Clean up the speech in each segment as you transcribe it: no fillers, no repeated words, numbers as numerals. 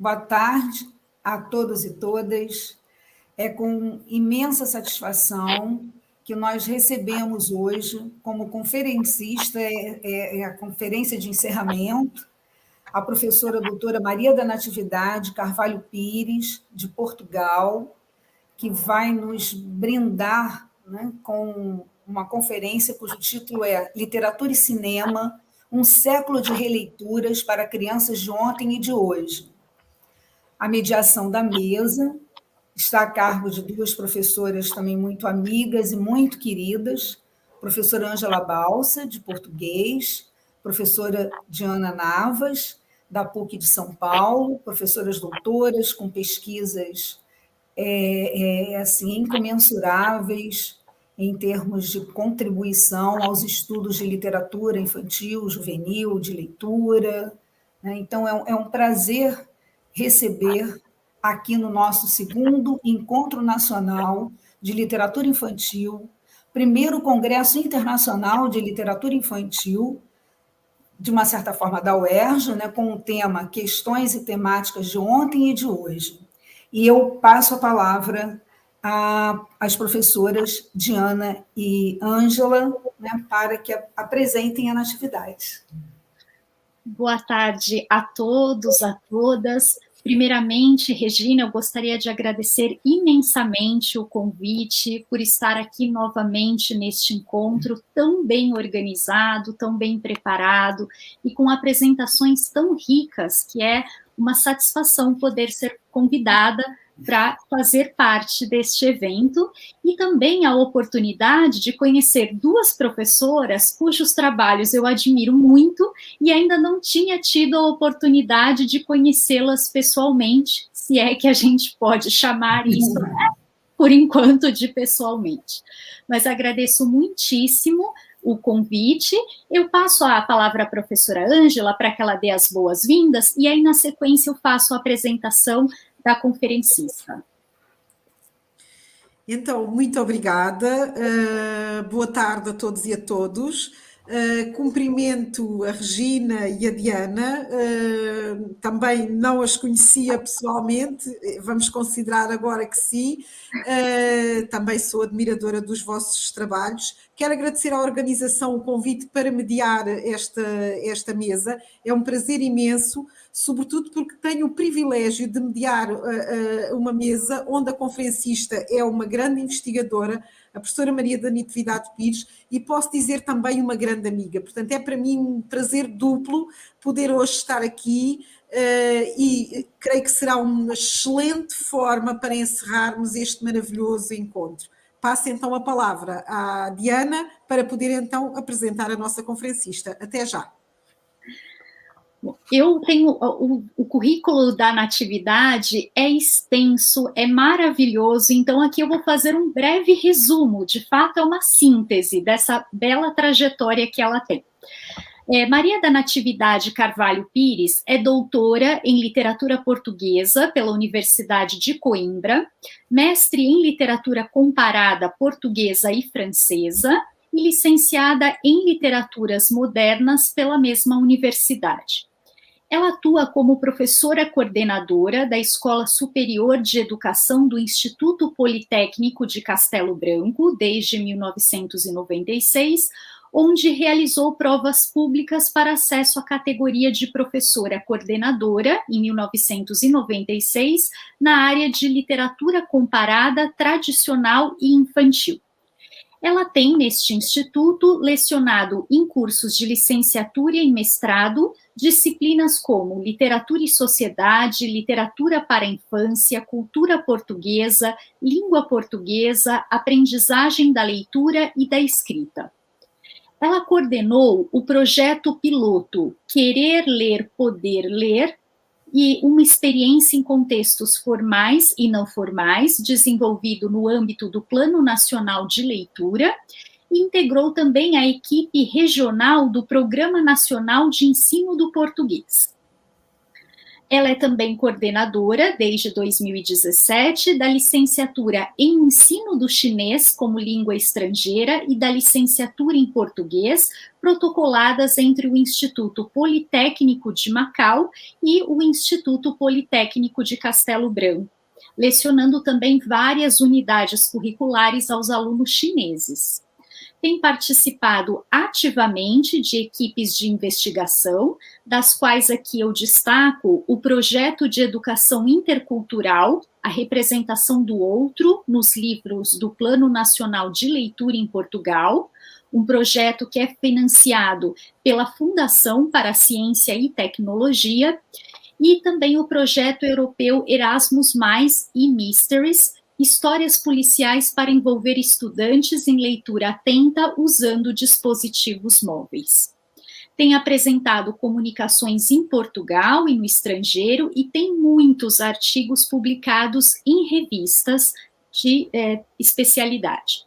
Boa tarde a todos e todas. É com imensa satisfação que nós recebemos hoje, como conferencista, a conferência de encerramento, a professora doutora Maria da Natividade Carvalho Pires, de Portugal, que vai nos brindar, né, com uma conferência cujo título é Literatura e Cinema, um século de releituras para crianças de ontem e de hoje. A mediação da mesa está a cargo de duas professoras também muito amigas e muito queridas, professora Ângela Balsa, de português, professora Diana Navas, da PUC de São Paulo, professoras doutoras com pesquisas assim, incomensuráveis em termos de contribuição aos estudos de literatura infantil, juvenil, de leitura. Né? Então, é um prazer receber aqui no nosso segundo Encontro Nacional de Literatura Infantil, primeiro Congresso Internacional de Literatura Infantil, de uma certa forma da UERJ, né, com o tema Questões e Temáticas de Ontem e de Hoje. E eu passo a palavra às professoras Diana e Ângela, né, para que apresentem a atividade. Boa tarde a todos, a todas. Primeiramente, Regina, eu gostaria de agradecer imensamente o convite por estar aqui novamente neste encontro tão bem organizado, tão bem preparado e com apresentações tão ricas, que é uma satisfação poder ser convidada para fazer parte deste evento, e também a oportunidade de conhecer duas professoras cujos trabalhos eu admiro muito e ainda não tinha tido a oportunidade de conhecê-las pessoalmente, se é que a gente pode chamar isso, por enquanto, de pessoalmente. Mas agradeço muitíssimo o convite. Eu passo a palavra à professora Ângela para que ela dê as boas-vindas, e aí, na sequência, eu faço a apresentação da conferencista. Então, muito obrigada. Boa tarde a todos e a todos. Cumprimento a Regina e a Diana, também não as conhecia pessoalmente, vamos considerar agora que sim. Também sou admiradora dos vossos trabalhos. Quero agradecer à organização o convite para mediar esta mesa. É um prazer imenso, sobretudo porque tenho o privilégio de mediar uma mesa onde a conferencista é uma grande investigadora, a professora Maria da Natividade Pires, e posso dizer também uma grande amiga. Portanto, é para mim um prazer duplo poder hoje estar aqui e creio que será uma excelente forma para encerrarmos este maravilhoso encontro. Passo então a palavra à Diana para poder então apresentar a nossa conferencista. Até já. Eu tenho o currículo da Natividade é extenso, é maravilhoso, então aqui eu vou fazer um breve resumo, de fato é uma síntese dessa bela trajetória que ela tem. Maria da Natividade Carvalho Pires é doutora em literatura portuguesa pela Universidade de Coimbra, mestre em literatura comparada portuguesa e francesa e licenciada em literaturas modernas pela mesma universidade. Ela atua como professora coordenadora da Escola Superior de Educação do Instituto Politécnico de Castelo Branco desde 1996, onde realizou provas públicas para acesso à categoria de professora coordenadora, em 1996, na área de literatura comparada, tradicional e infantil. Ela tem, neste instituto, lecionado em cursos de licenciatura e mestrado, disciplinas como literatura e sociedade, literatura para a infância, cultura portuguesa, língua portuguesa, aprendizagem da leitura e da escrita. Ela coordenou o projeto piloto Querer Ler, Poder Ler, e uma experiência em contextos formais e não formais, desenvolvido no âmbito do Plano Nacional de Leitura, e integrou também a equipe regional do Programa Nacional de Ensino do Português. Ela é também coordenadora, desde 2017, da licenciatura em Ensino do Chinês como Língua Estrangeira e da licenciatura em Português, protocoladas entre o Instituto Politécnico de Macau e o Instituto Politécnico de Castelo Branco, lecionando também várias unidades curriculares aos alunos chineses. Tem participado ativamente de equipes de investigação, das quais aqui eu destaco o projeto de educação intercultural, a representação do outro nos livros do Plano Nacional de Leitura em Portugal, um projeto que é financiado pela Fundação para a Ciência e Tecnologia, e também o projeto europeu Erasmus+, e Mysteries, histórias policiais para envolver estudantes em leitura atenta usando dispositivos móveis. Tem apresentado comunicações em Portugal e no estrangeiro e tem muitos artigos publicados em revistas de especialidade.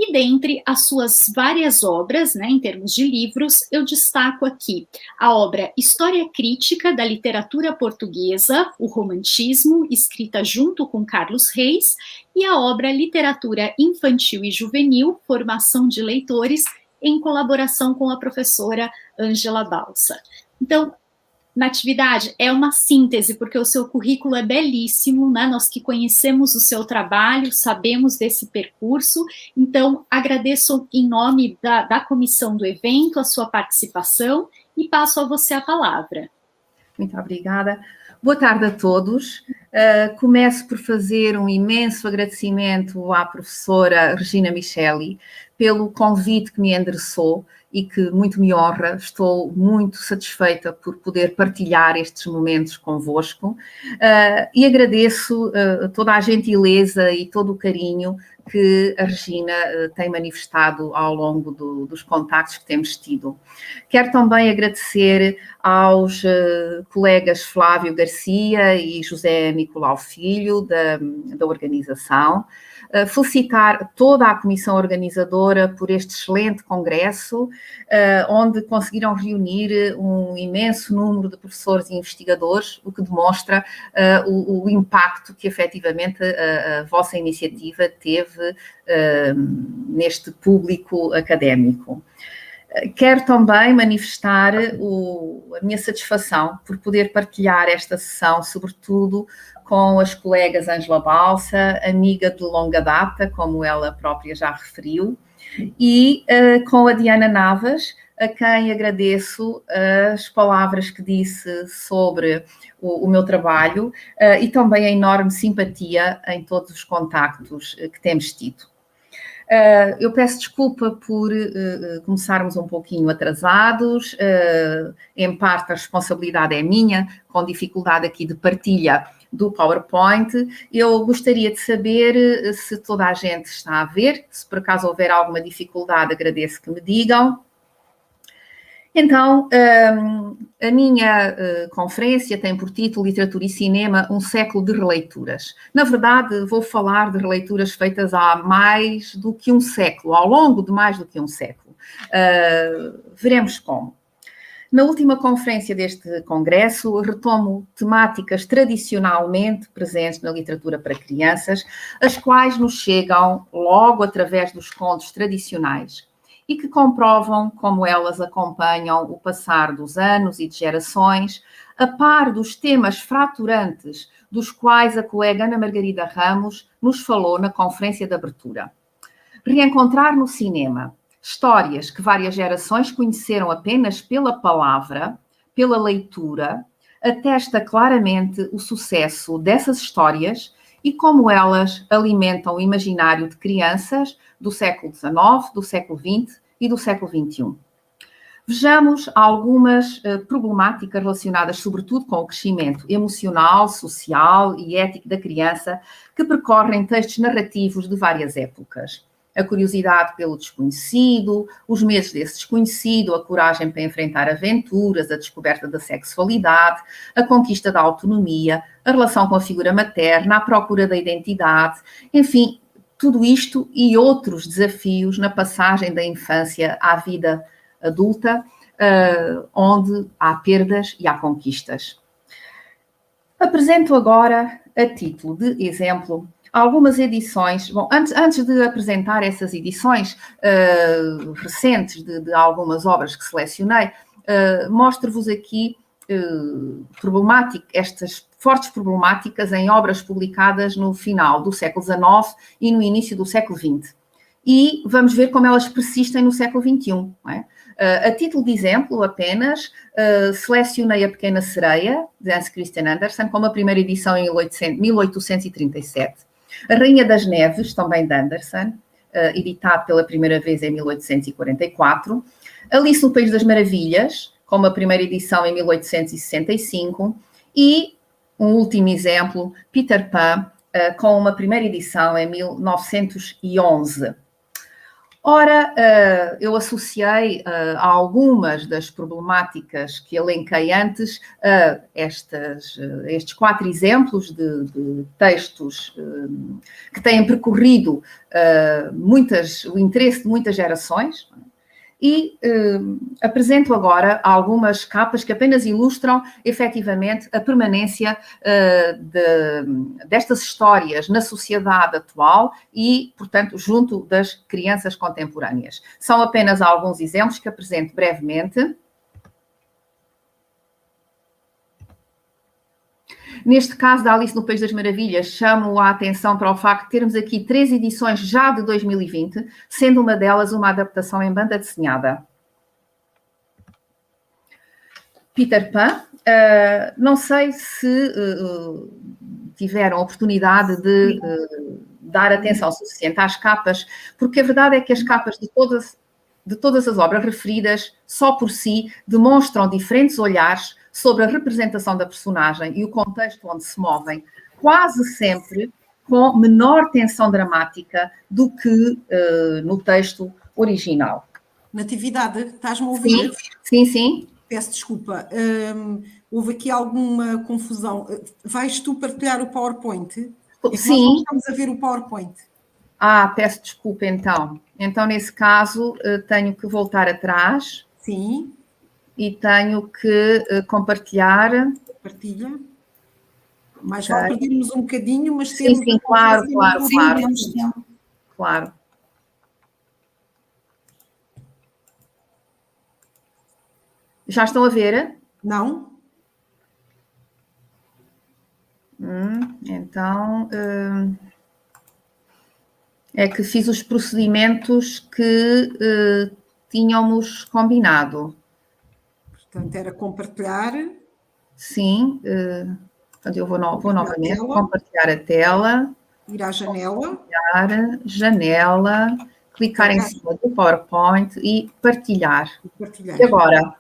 E dentre as suas várias obras, em termos de livros, eu destaco aqui a obra História Crítica da Literatura Portuguesa, o Romantismo, escrita junto com Carlos Reis, e a obra Literatura Infantil e Juvenil, Formação de Leitores, em colaboração com a professora Ângela Balsa. Então, Natividade, é uma síntese, porque o seu currículo é belíssimo, Nós que conhecemos o seu trabalho, sabemos desse percurso, então agradeço em nome da comissão do evento a sua participação e passo a você a palavra. Muito obrigada. Boa tarde a todos. Começo por fazer um imenso agradecimento à professora Regina Micheli pelo convite que me endereçou e que muito me honra. Estou muito satisfeita por poder partilhar estes momentos convosco e agradeço toda a gentileza e todo o carinho que a Regina tem manifestado ao longo dos contactos que temos tido. Quero também agradecer aos colegas Flávio Garcia e José Nicolau Filho, da organização, felicitar toda a comissão organizadora por este excelente congresso, onde conseguiram reunir um imenso número de professores e investigadores, o que demonstra o impacto que efetivamente a vossa iniciativa teve neste público académico. Quero também manifestar a minha satisfação por poder partilhar esta sessão, sobretudo com as colegas Ângela Balsa, amiga de longa data, como ela própria já referiu, e com a Diana Navas, a quem agradeço as palavras que disse sobre o meu trabalho e também a enorme simpatia em todos os contactos que temos tido. Eu peço desculpa por começarmos um pouquinho atrasados, em parte a responsabilidade é minha, com dificuldade aqui de partilha do PowerPoint. Eu gostaria de saber se toda a gente está a ver, se por acaso houver alguma dificuldade, agradeço que me digam. Então, a minha conferência tem por título Literatura e Cinema, um século de releituras. Na verdade, vou falar de releituras feitas há mais do que um século, ao longo de mais do que um século. Veremos como. Na última conferência deste congresso, retomo temáticas tradicionalmente presentes na literatura para crianças, as quais nos chegam logo através dos contos tradicionais, e que comprovam como elas acompanham o passar dos anos e de gerações, a par dos temas fraturantes dos quais a colega Ana Margarida Ramos nos falou na conferência de abertura. Reencontrar no cinema histórias que várias gerações conheceram apenas pela palavra, pela leitura, atesta claramente o sucesso dessas histórias e como elas alimentam o imaginário de crianças do século XIX, do século XX e do século XXI. Vejamos algumas problemáticas relacionadas, sobretudo, com o crescimento emocional, social e ético da criança, que percorrem textos narrativos de várias épocas. A curiosidade pelo desconhecido, os medos desse desconhecido, a coragem para enfrentar aventuras, a descoberta da sexualidade, a conquista da autonomia, a relação com a figura materna, a procura da identidade, enfim, tudo isto e outros desafios na passagem da infância à vida adulta, onde há perdas e há conquistas. Apresento agora, a título de exemplo, algumas edições. Bom, antes de apresentar essas edições recentes de algumas obras que selecionei, mostro-vos aqui estas fortes problemáticas em obras publicadas no final do século XIX e no início do século XX. E vamos ver como elas persistem no século XXI. Não é? A título de exemplo, apenas, selecionei A Pequena Sereia, de Hans Christian Andersen, como a primeira edição em 1837. A Rainha das Neves, também de Andersen, editado pela primeira vez em 1844. Alice no País das Maravilhas, como a primeira edição em 1865. E, um último exemplo, Peter Pan, com uma primeira edição em 1911. Ora, eu associei algumas das problemáticas que elenquei antes a estes 4 exemplos de textos que têm percorrido o interesse de muitas gerações. E apresento agora algumas capas que apenas ilustram, efetivamente, a permanência destas histórias na sociedade atual e, portanto, junto das crianças contemporâneas. São apenas alguns exemplos que apresento brevemente. Neste caso da Alice no País das Maravilhas, chamo a atenção para o facto de termos aqui 3 edições já de 2020, sendo uma delas uma adaptação em banda desenhada. Peter Pan, não sei se tiveram a oportunidade de dar atenção suficiente às capas, porque a verdade é que as capas de todas as obras referidas, só por si, demonstram diferentes olhares sobre a representação da personagem e o contexto onde se movem, quase sempre com menor tensão dramática do que no texto original. Natividade, estás-me a ouvir? Sim, sim. Peço desculpa, houve aqui alguma confusão. Vais tu partilhar o PowerPoint? Sim. Nós não estamos a ver o PowerPoint. Peço desculpa então. Então, nesse caso, tenho que voltar atrás. Sim. E tenho que compartilhar. Partilha. Mais vale perdermos um bocadinho, mas temos... Sim, claro. Claro. Já estão a ver? Não. Então, é que fiz os procedimentos que tínhamos combinado. Portanto, era compartilhar. Sim. Portanto, eu vou novamente compartilhar a tela. Ir à janela. Janela. Clicar em cima do PowerPoint e partilhar. E agora?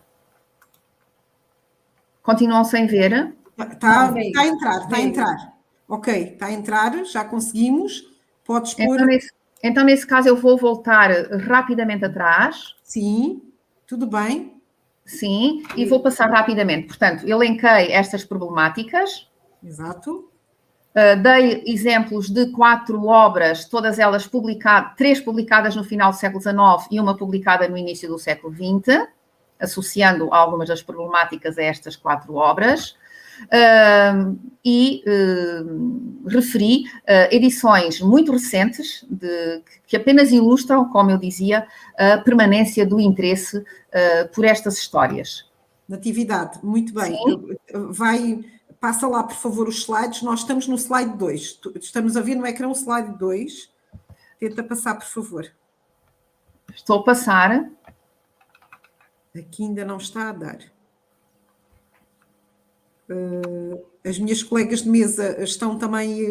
Continuam sem ver? Está a entrar. Ok, está a entrar, já conseguimos. Podes pôr... Então, nesse caso, eu vou voltar rapidamente atrás. Sim, tudo bem. Sim, e vou passar rapidamente. Portanto, elenquei estas problemáticas. Exato. Dei exemplos de 4 obras, todas elas publicadas, 3 publicadas no final do século XIX e uma publicada no início do século XX, associando algumas das problemáticas a estas 4 obras. Referi edições muito recentes que apenas ilustram, como eu dizia, a permanência do interesse por estas histórias. Natividade, muito bem. Passa lá, por favor, os slides. Nós estamos no slide 2. Estamos a ver no ecrã o slide 2. Tenta passar, por favor. Estou a passar. Aqui ainda não está a dar. As minhas colegas de mesa estão também...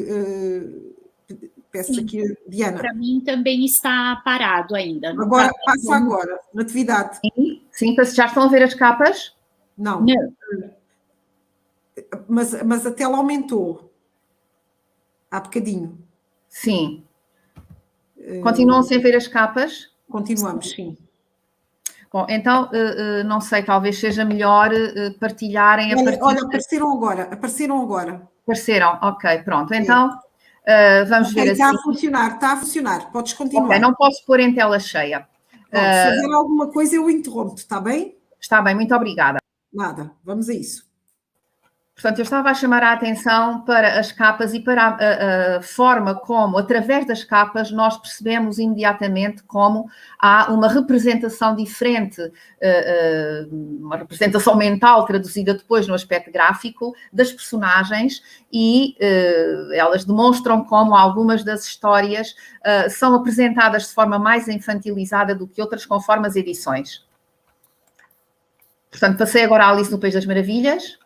peço aqui, Diana. Para mim também está parado ainda. Agora, passa agora. Natividade. Sim, já estão a ver as capas? Não. Mas a tela aumentou. Há bocadinho. Sim. Continuam sem ver as capas? Continuamos, sim. Bom, então, não sei, talvez seja melhor partilharem... Olha, apareceram agora. Apareceram, ok, pronto. Então, vamos ver está assim. Está a funcionar. Podes continuar. Ok, não posso pôr em tela cheia. Se haver alguma coisa, eu interrompo, está bem? Está bem, muito obrigada. Nada, vamos a isso. Portanto, eu estava a chamar a atenção para as capas e para a forma como, através das capas, nós percebemos imediatamente como há uma representação diferente, uma representação mental traduzida depois no aspecto gráfico das personagens e elas demonstram como algumas das histórias são apresentadas de forma mais infantilizada do que outras, conforme as edições. Portanto, passei agora a Alice no País das Maravilhas.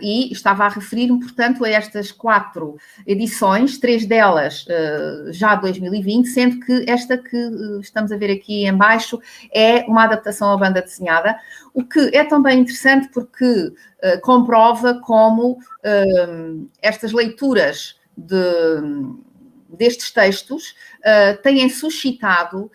E estava a referir-me, portanto, a estas 4 edições, 3 delas já de 2020, sendo que esta que estamos a ver aqui em baixo é uma adaptação à banda desenhada, o que é também interessante porque comprova como estas leituras destes textos têm suscitado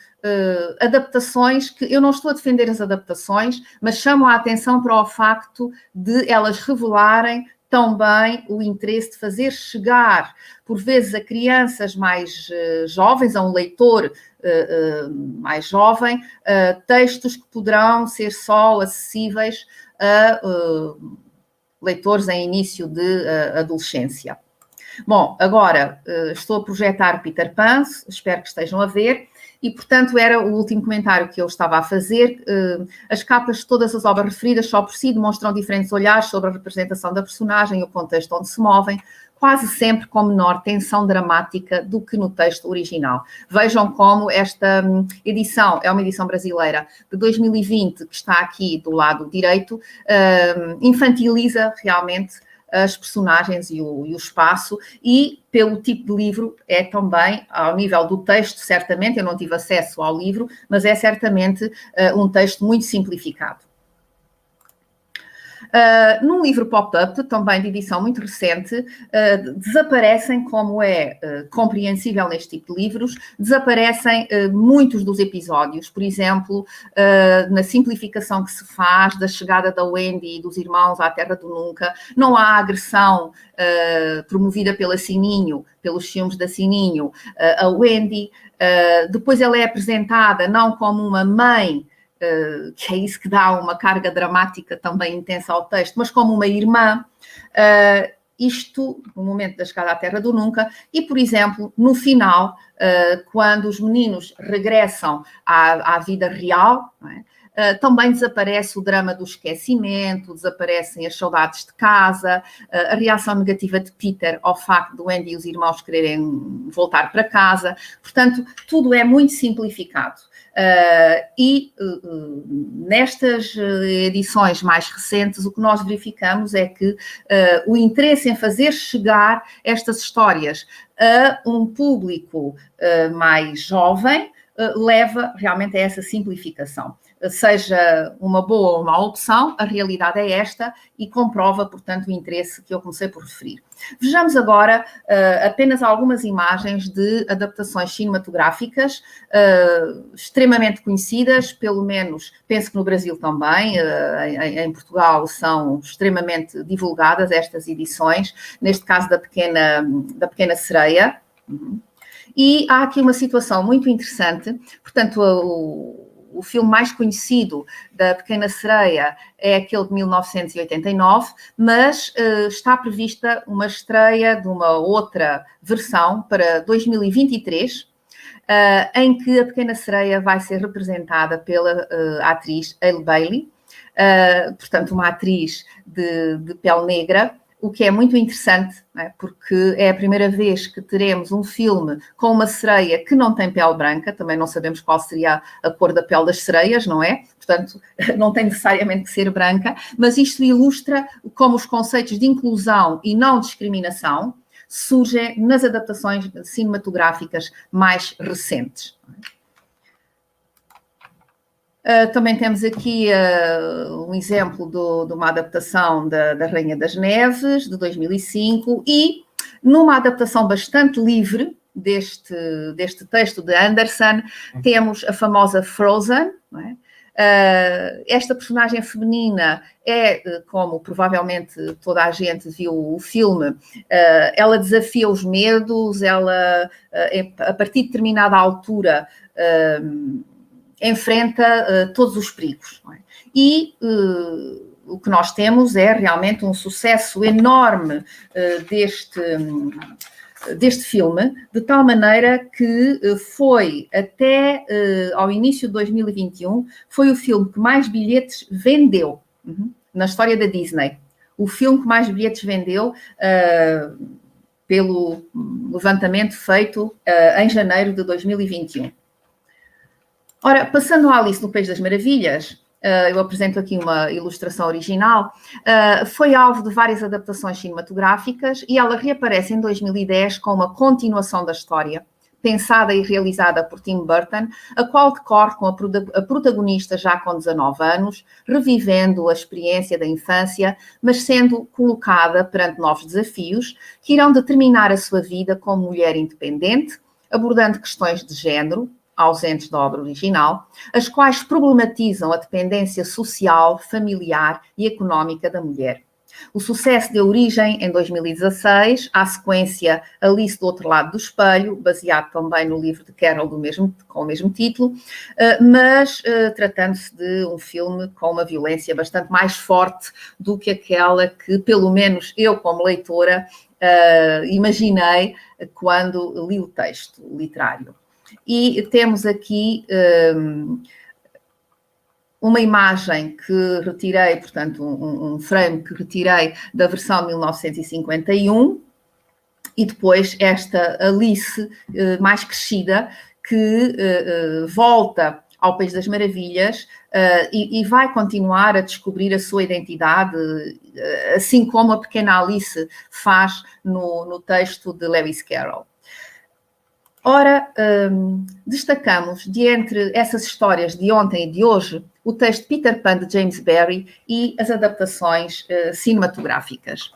adaptações que eu não estou a defender as adaptações, mas chamo a atenção para o facto de elas revelarem também o interesse de fazer chegar, por vezes, a crianças mais jovens, a um leitor mais jovem, textos que poderão ser só acessíveis a leitores em início de adolescência. Bom, agora estou a projetar Peter Pan, espero que estejam a ver, e, portanto, era o último comentário que eu estava a fazer. As capas de todas as obras referidas só por si demonstram diferentes olhares sobre a representação da personagem e o contexto onde se movem, quase sempre com menor tensão dramática do que no texto original. Vejam como esta edição, é uma edição brasileira de 2020, que está aqui do lado direito, infantiliza realmente as personagens e o espaço, e pelo tipo de livro é também, ao nível do texto, certamente, eu não tive acesso ao livro, mas é certamente um texto muito simplificado. Num livro pop-up, também de edição muito recente, desaparecem, como é compreensível neste tipo de livros, desaparecem muitos dos episódios. Por exemplo, na simplificação que se faz da chegada da Wendy e dos irmãos à Terra do Nunca, não há agressão promovida pela Sininho, pelos ciúmes da Sininho, a Wendy. Depois ela é apresentada não como uma mãe, que é isso que dá uma carga dramática também intensa ao texto, mas como uma irmã, isto no momento da chegada à Terra do Nunca, e, por exemplo, no final, quando os meninos regressam à vida real, não é? Também desaparece o drama do esquecimento, desaparecem as saudades de casa, a reação negativa de Peter ao facto de Wendy e os irmãos quererem voltar para casa. Portanto, tudo é muito simplificado. Nestas edições mais recentes, o que nós verificamos é que o interesse em fazer chegar estas histórias a um público mais jovem leva realmente a essa simplificação. Seja uma boa ou má opção, a realidade é esta e comprova, portanto, o interesse que eu comecei por referir. Vejamos agora apenas algumas imagens de adaptações cinematográficas extremamente conhecidas, pelo menos penso que no Brasil também, em Portugal são extremamente divulgadas estas edições, neste caso da Pequena Sereia. E há aqui uma situação muito interessante, portanto, o filme mais conhecido da Pequena Sereia é aquele de 1989, mas está prevista uma estreia de uma outra versão para 2023, em que a Pequena Sereia vai ser representada pela atriz Halle Bailey, portanto, uma atriz de pele negra, o que é muito interessante, não é? Porque é a primeira vez que teremos um filme com uma sereia que não tem pele branca, também não sabemos qual seria a cor da pele das sereias, não é? Portanto, não tem necessariamente que ser branca, mas isto ilustra como os conceitos de inclusão e não discriminação surgem nas adaptações cinematográficas mais recentes. Também temos aqui um exemplo de uma adaptação da Rainha das Neves, de 2005, e numa adaptação bastante livre deste texto de Anderson, temos a famosa Frozen, não é? Esta personagem feminina é, como provavelmente toda a gente viu o filme, ela desafia os medos, ela, a partir de determinada altura, enfrenta todos os perigos. Não é? E o que nós temos é realmente um sucesso enorme deste filme, de tal maneira que foi até ao início de 2021, foi o filme que mais bilhetes vendeu na história da Disney. O filme que mais bilhetes vendeu pelo levantamento feito em janeiro de 2021. Ora, passando a Alice no País das Maravilhas, eu apresento aqui uma ilustração original, foi alvo de várias adaptações cinematográficas e ela reaparece em 2010 com uma continuação da história, pensada e realizada por Tim Burton, a qual decorre com a protagonista já com 19 anos, revivendo a experiência da infância, mas sendo colocada perante novos desafios que irão determinar a sua vida como mulher independente, abordando questões de género, ausentes da obra original, as quais problematizam a dependência social, familiar e económica da mulher. O sucesso deu origem, em 2016, à sequência Alice do Outro Lado do Espelho, baseado também no livro de Carol com o mesmo título, mas tratando-se de um filme com uma violência bastante mais forte do que aquela que, pelo menos eu, como leitora, imaginei quando li o texto literário. E temos aqui uma imagem que retirei, portanto, um frame que retirei da versão 1951 e depois esta Alice mais crescida que volta ao País das Maravilhas e vai continuar a descobrir a sua identidade, assim como a pequena Alice faz no texto de Lewis Carroll. Ora, destacamos, de entre essas histórias de ontem e de hoje, o texto Peter Pan de James Barrie e as adaptações cinematográficas.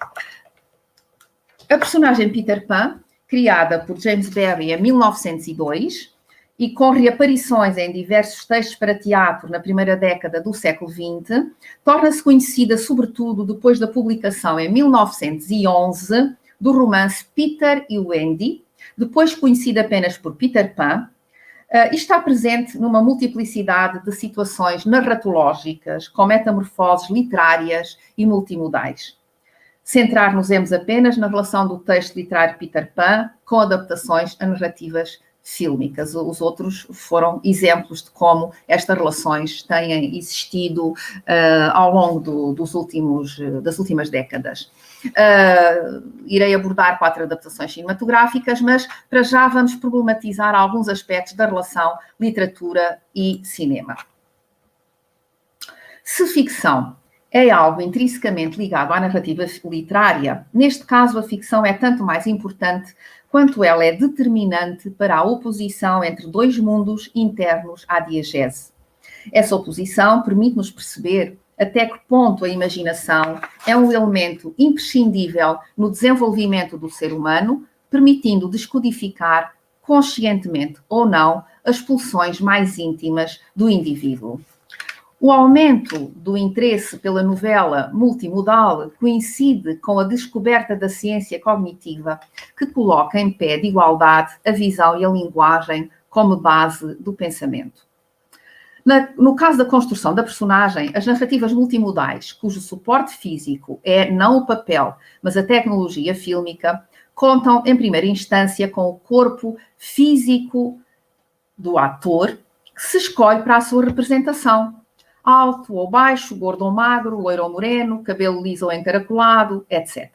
A personagem Peter Pan, criada por James Barrie em 1902 e com reaparições em diversos textos para teatro na primeira década do século XX, torna-se conhecida sobretudo depois da publicação em 1911 do romance Peter e Wendy, depois conhecida apenas por Peter Pan, e está presente numa multiplicidade de situações narratológicas, com metamorfoses literárias e multimodais. Centrar-nos-emos apenas na relação do texto literário Peter Pan com adaptações a narrativas fílmicas. Os outros foram exemplos de como estas relações têm existido ao longo das últimas décadas. Irei abordar 4 adaptações cinematográficas, mas para já vamos problematizar alguns aspectos da relação literatura e cinema. Se ficção é algo intrinsecamente ligado à narrativa literária, neste caso a ficção é tanto mais importante quanto ela é determinante para a oposição entre dois mundos internos à diegese. Essa oposição permite-nos perceber até que ponto a imaginação é um elemento imprescindível no desenvolvimento do ser humano, permitindo descodificar, conscientemente ou não, as pulsões mais íntimas do indivíduo. O aumento do interesse pela novela multimodal coincide com a descoberta da ciência cognitiva, que coloca em pé de igualdade a visão e a linguagem como base do pensamento. No caso da construção da personagem, as narrativas multimodais, cujo suporte físico é não o papel, mas a tecnologia fílmica, contam em primeira instância com o corpo físico do ator que se escolhe para a sua representação. Alto ou baixo, gordo ou magro, loiro ou moreno, cabelo liso ou encaracolado, etc.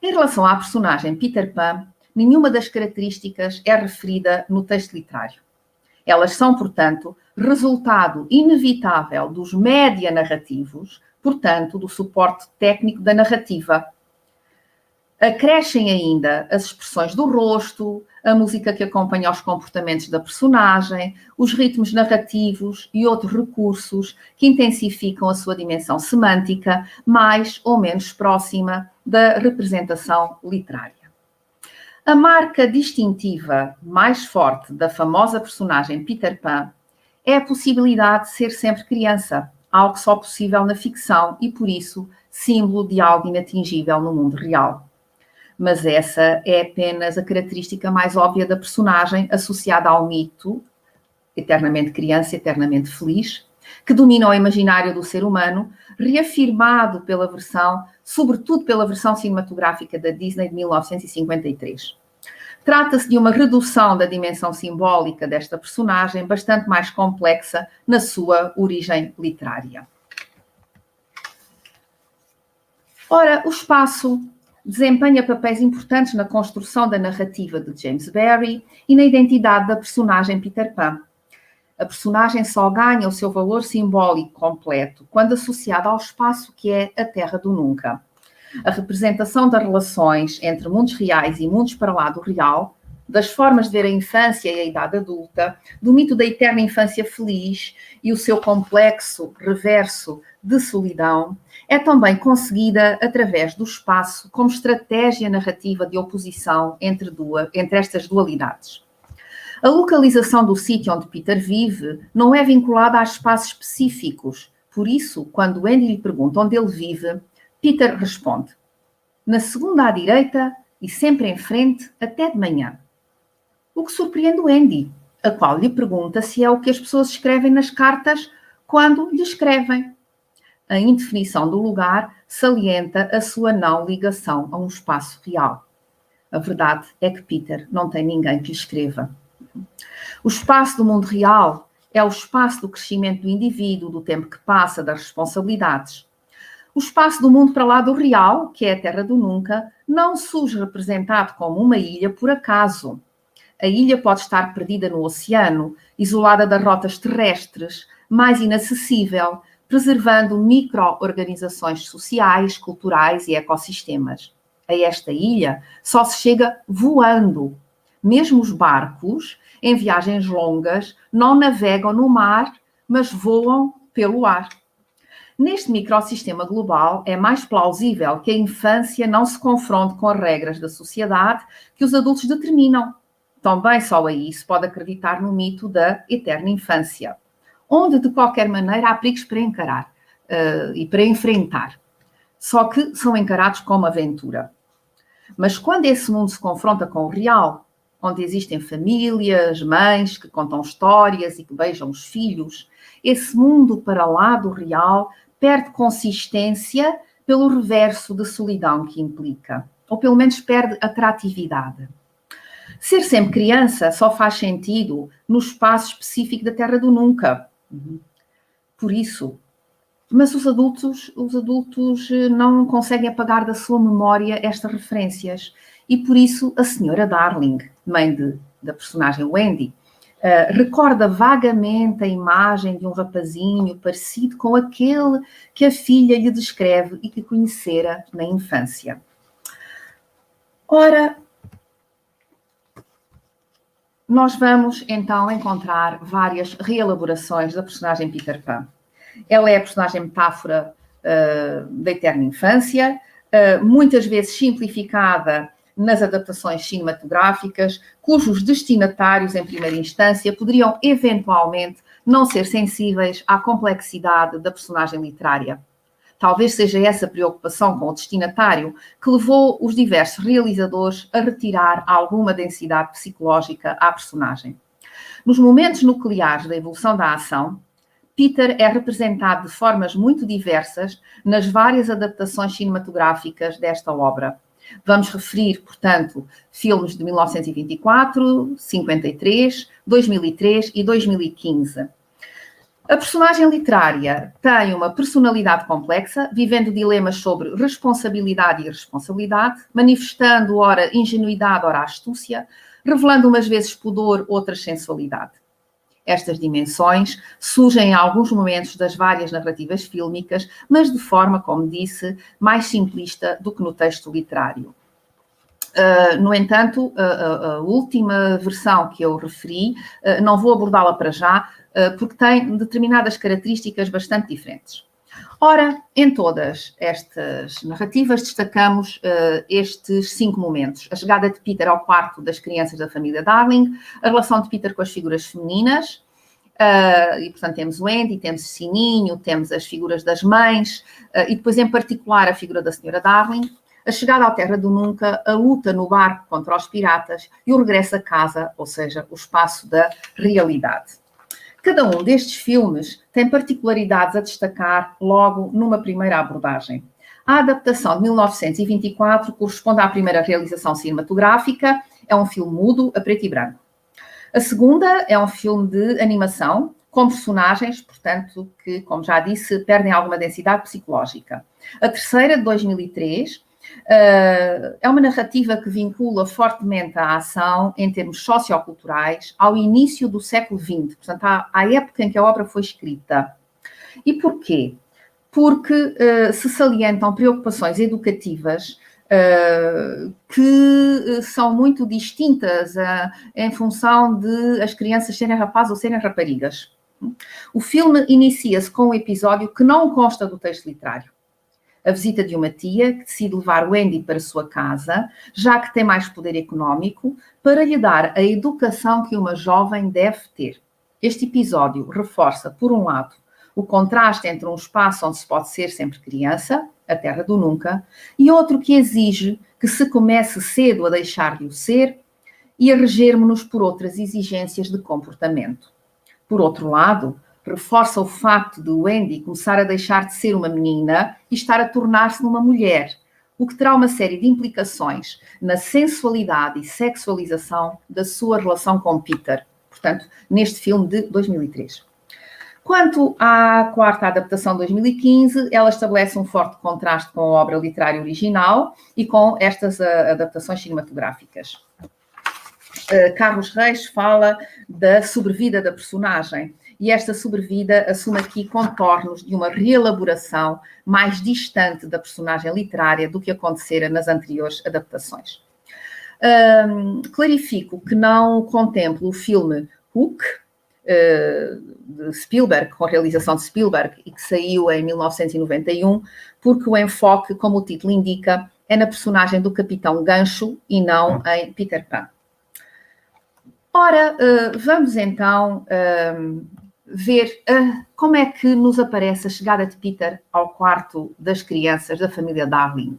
Em relação à personagem Peter Pan, nenhuma das características é referida no texto literário. Elas são, portanto, resultado inevitável dos média narrativos, portanto, do suporte técnico da narrativa. Acrescem ainda as expressões do rosto, a música que acompanha os comportamentos da personagem, os ritmos narrativos e outros recursos que intensificam a sua dimensão semântica, mais ou menos próxima da representação literária. A marca distintiva mais forte da famosa personagem Peter Pan é a possibilidade de ser sempre criança, algo só possível na ficção e, por isso, símbolo de algo inatingível no mundo real. Mas essa é apenas a característica mais óbvia da personagem associada ao mito, eternamente criança, eternamente feliz, que domina o imaginário do ser humano, reafirmado sobretudo pela versão cinematográfica da Disney de 1953. Trata-se de uma redução da dimensão simbólica desta personagem, bastante mais complexa na sua origem literária. Ora, o espaço desempenha papéis importantes na construção da narrativa de James Barrie e na identidade da personagem Peter Pan. A personagem só ganha o seu valor simbólico completo quando associada ao espaço que é a Terra do Nunca. A representação das relações entre mundos reais e mundos para lá do real, das formas de ver a infância e a idade adulta, do mito da eterna infância feliz e o seu complexo reverso de solidão, é também conseguida através do espaço como estratégia narrativa de oposição entre estas dualidades. A localização do sítio onde Peter vive não é vinculada a espaços específicos. Por isso, quando Andy lhe pergunta onde ele vive, Peter responde: na segunda à direita e sempre em frente até de manhã. O que surpreende o Andy, a qual lhe pergunta se é o que as pessoas escrevem nas cartas quando lhe escrevem. A indefinição do lugar salienta a sua não ligação a um espaço real. A verdade é que Peter não tem ninguém que lhe escreva. O espaço do mundo real é o espaço do crescimento do indivíduo, do tempo que passa, das responsabilidades. O espaço do mundo para lá do real, que é a Terra do Nunca, não surge representado como uma ilha por acaso. A ilha pode estar perdida no oceano, isolada das rotas terrestres, mais inacessível, preservando micro-organizações sociais, culturais e ecossistemas. A esta ilha só se chega voando. Mesmo os barcos, em viagens longas, não navegam no mar, mas voam pelo ar. Neste microsistema global, é mais plausível que a infância não se confronte com as regras da sociedade que os adultos determinam. Também só aí se pode acreditar no mito da eterna infância, onde, de qualquer maneira, há perigos para encarar e para enfrentar. Só que são encarados como aventura. Mas quando esse mundo se confronta com o real, onde existem famílias, mães que contam histórias e que beijam os filhos, esse mundo para lá do real perde consistência pelo reverso de solidão que implica, ou pelo menos perde atratividade. Ser sempre criança só faz sentido no espaço específico da Terra do Nunca. Por isso, mas os adultos não conseguem apagar da sua memória estas referências. E por isso a senhora Darling, mãe da personagem Wendy, recorda vagamente a imagem de um rapazinho parecido com aquele que a filha lhe descreve e que conhecera na infância. Ora, nós vamos então encontrar várias reelaborações da personagem Peter Pan. Ela é a personagem metáfora da eterna infância, muitas vezes simplificada nas adaptações cinematográficas, cujos destinatários, em primeira instância, poderiam eventualmente não ser sensíveis à complexidade da personagem literária. Talvez seja essa preocupação com o destinatário que levou os diversos realizadores a retirar alguma densidade psicológica à personagem. Nos momentos nucleares da evolução da ação, Peter é representado de formas muito diversas nas várias adaptações cinematográficas desta obra. Vamos referir, portanto, filmes de 1924, 53, 2003 e 2015. A personagem literária tem uma personalidade complexa, vivendo dilemas sobre responsabilidade e irresponsabilidade, manifestando ora ingenuidade, ora astúcia, revelando umas vezes pudor, outras sensualidade. Estas dimensões surgem em alguns momentos das várias narrativas fílmicas, mas de forma, como disse, mais simplista do que no texto literário. No entanto, a última versão que eu referi, não vou abordá-la para já, porque tem determinadas características bastante diferentes. Ora, em todas estas narrativas destacamos estes 5 momentos. A chegada de Peter ao quarto das crianças da família Darling, a relação de Peter com as figuras femininas, e portanto temos o Andy, temos o Sininho, temos as figuras das mães, e depois em particular a figura da senhora Darling, a chegada à Terra do Nunca, a luta no barco contra os piratas e o regresso a casa, ou seja, o espaço da realidade. Cada um destes filmes tem particularidades a destacar logo numa primeira abordagem. A adaptação de 1924 corresponde à primeira realização cinematográfica, é um filme mudo, a preto e branco. A segunda é um filme de animação, com personagens, portanto, que, como já disse, perdem alguma densidade psicológica. A terceira, de 2003, é uma narrativa que vincula fortemente a ação em termos socioculturais ao início do século XX, portanto, à época em que a obra foi escrita. E porquê? Porque se salientam preocupações educativas que são muito distintas em função de as crianças serem rapazes ou serem raparigas. O filme inicia-se com um episódio que não consta do texto literário. A visita de uma tia que decide levar o Andy para a sua casa, já que tem mais poder económico, para lhe dar a educação que uma jovem deve ter. Este episódio reforça, por um lado, o contraste entre um espaço onde se pode ser sempre criança, a terra do nunca, e outro que exige que se comece cedo a deixar de o ser e a regermos-nos por outras exigências de comportamento. Por outro lado, reforça o facto de Wendy começar a deixar de ser uma menina e estar a tornar-se numa mulher, o que terá uma série de implicações na sensualidade e sexualização da sua relação com Peter, portanto, neste filme de 2003. Quanto à quarta adaptação de 2015, ela estabelece um forte contraste com a obra literária original e com estas adaptações cinematográficas. Carlos Reis fala da sobrevida da personagem e esta sobrevida assume aqui contornos de uma reelaboração mais distante da personagem literária do que acontecera nas anteriores adaptações. Clarifico que não contemplo o filme Hook, de Spielberg, com a realização de Spielberg, e que saiu em 1991, porque o enfoque, como o título indica, é na personagem do Capitão Gancho e não em Peter Pan. Ora, vamos então ver como é que nos aparece a chegada de Peter ao quarto das crianças da família Darling.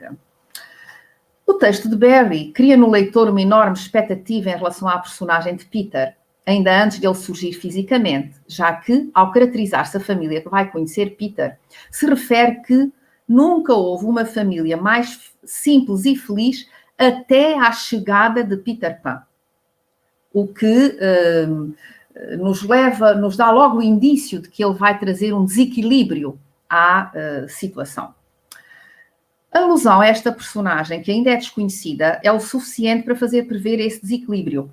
O texto de Barry cria no leitor uma enorme expectativa em relação à personagem de Peter, ainda antes de ele surgir fisicamente, já que, ao caracterizar-se a família que vai conhecer Peter, se refere que nunca houve uma família mais simples e feliz até à chegada de Peter Pan. O que nos dá logo o indício de que ele vai trazer um desequilíbrio à situação. A alusão a esta personagem, que ainda é desconhecida, é o suficiente para fazer prever esse desequilíbrio.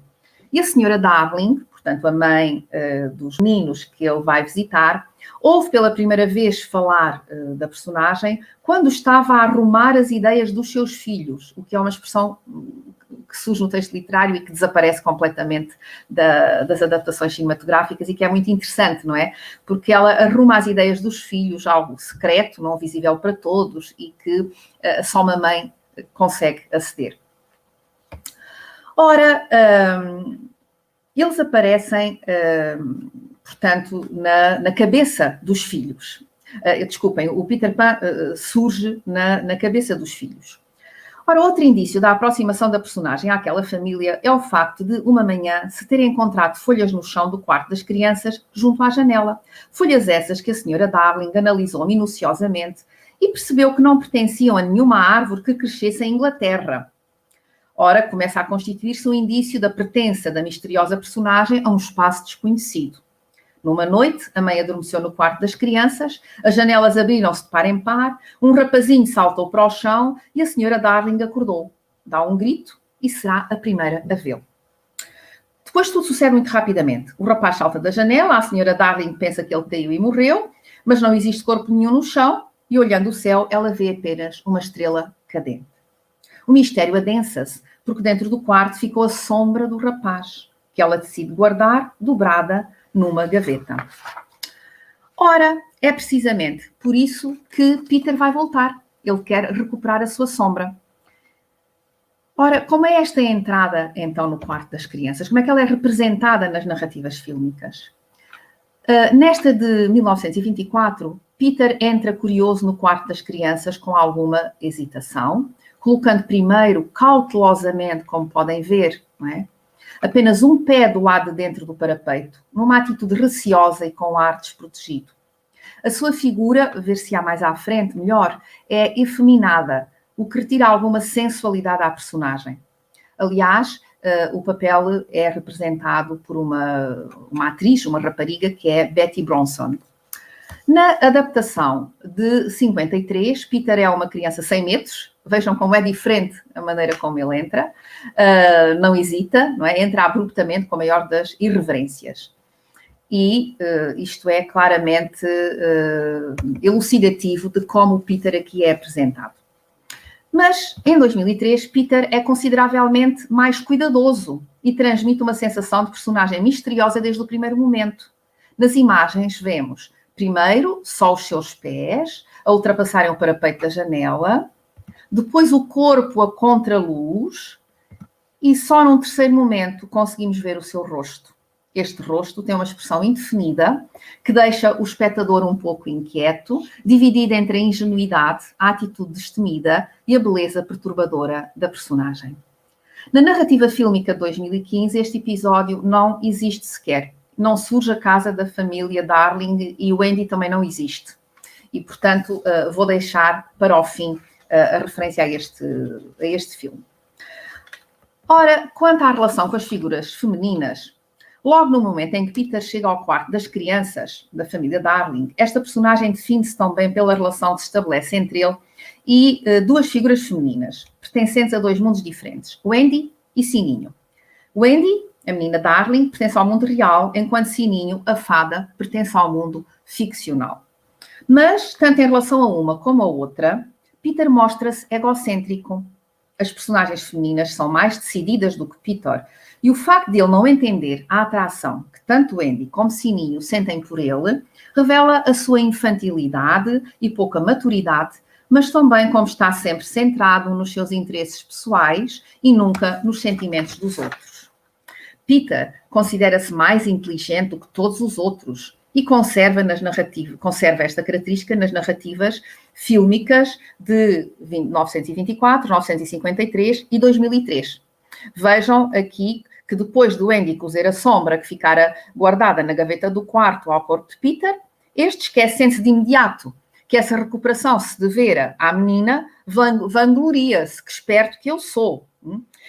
E a senhora Darling, portanto a mãe dos meninos que ele vai visitar, ouve pela primeira vez falar da personagem quando estava a arrumar as ideias dos seus filhos, o que é uma expressão que surge no texto literário e que desaparece completamente das adaptações cinematográficas e que é muito interessante, não é? Porque ela arruma as ideias dos filhos, algo secreto, não visível para todos e que só uma mãe consegue aceder. Ora, eles aparecem, portanto, na cabeça dos filhos. Desculpem, o Peter Pan surge na cabeça dos filhos. Ora, outro indício da aproximação da personagem àquela família é o facto de, uma manhã, se terem encontrado folhas no chão do quarto das crianças junto à janela. Folhas essas que a senhora Darling analisou minuciosamente e percebeu que não pertenciam a nenhuma árvore que crescesse em Inglaterra. Ora, começa a constituir-se um indício da pertença da misteriosa personagem a um espaço desconhecido. Numa noite, a mãe adormeceu no quarto das crianças, as janelas abriram-se de par em par, um rapazinho saltou para o chão e a senhora Darling acordou. Dá um grito e será a primeira a vê-lo. Depois tudo sucede muito rapidamente. O rapaz salta da janela, a senhora Darling pensa que ele caiu e morreu, mas não existe corpo nenhum no chão e, olhando o céu, ela vê apenas uma estrela cadente. O mistério adensa-se, porque dentro do quarto ficou a sombra do rapaz, que ela decide guardar dobrada numa gaveta. Ora, é precisamente por isso que Peter vai voltar. Ele quer recuperar a sua sombra. Ora, como é esta entrada, então, no quarto das crianças? Como é que ela é representada nas narrativas fílmicas? Nesta de 1924, Peter entra curioso no quarto das crianças com alguma hesitação, colocando primeiro, cautelosamente, como podem ver, não é? apenas um pé do lado de dentro do parapeito, numa atitude receosa e com ar desprotegido. A sua figura, ver-se-á mais à frente, melhor, é efeminada, o que retira alguma sensualidade à personagem. Aliás, o papel é representado por uma atriz, uma rapariga, que é Betty Bronson. Na adaptação de 53, Peter é uma criança 100 metros. Vejam como é diferente a maneira como ele entra. Não hesita, não é? Entra abruptamente com a maior das irreverências. E isto é claramente elucidativo de como o Peter aqui é apresentado. Mas, em 2003, Peter é consideravelmente mais cuidadoso e transmite uma sensação de personagem misteriosa desde o primeiro momento. Nas imagens vemos, primeiro, só os seus pés a ultrapassarem o parapeito da janela, depois o corpo a contraluz e só num terceiro momento conseguimos ver o seu rosto. Este rosto tem uma expressão indefinida que deixa o espectador um pouco inquieto, dividido entre a ingenuidade, a atitude destemida e a beleza perturbadora da personagem. Na narrativa fílmica de 2015, este episódio não existe sequer. Não surge a casa da família Darling e o Andy também não existe. E, portanto, vou deixar para o fim a referência a este filme. Ora, quanto à relação com as figuras femininas, logo no momento em que Peter chega ao quarto das crianças da família Darling, esta personagem define-se tão bem pela relação que se estabelece entre ele e duas figuras femininas, pertencentes a dois mundos diferentes, o Andy e Sininho. O Andy, a menina Darling, pertence ao mundo real, enquanto Sininho, a fada, pertence ao mundo ficcional. Mas, tanto em relação a uma como a outra, Peter mostra-se egocêntrico. As personagens femininas são mais decididas do que Peter, e o facto de ele não entender a atração que tanto Andy como Sininho sentem por ele revela a sua infantilidade e pouca maturidade, mas também como está sempre centrado nos seus interesses pessoais e nunca nos sentimentos dos outros. Peter considera-se mais inteligente do que todos os outros e conserva esta característica nas narrativas fílmicas de 1924, 1953 e 2003. Vejam aqui que depois do Andy cozer a sombra que ficara guardada na gaveta do quarto ao corpo de Peter, este esquecendo-se de imediato que essa recuperação se devera à menina, vangloria-se, que esperto que eu sou.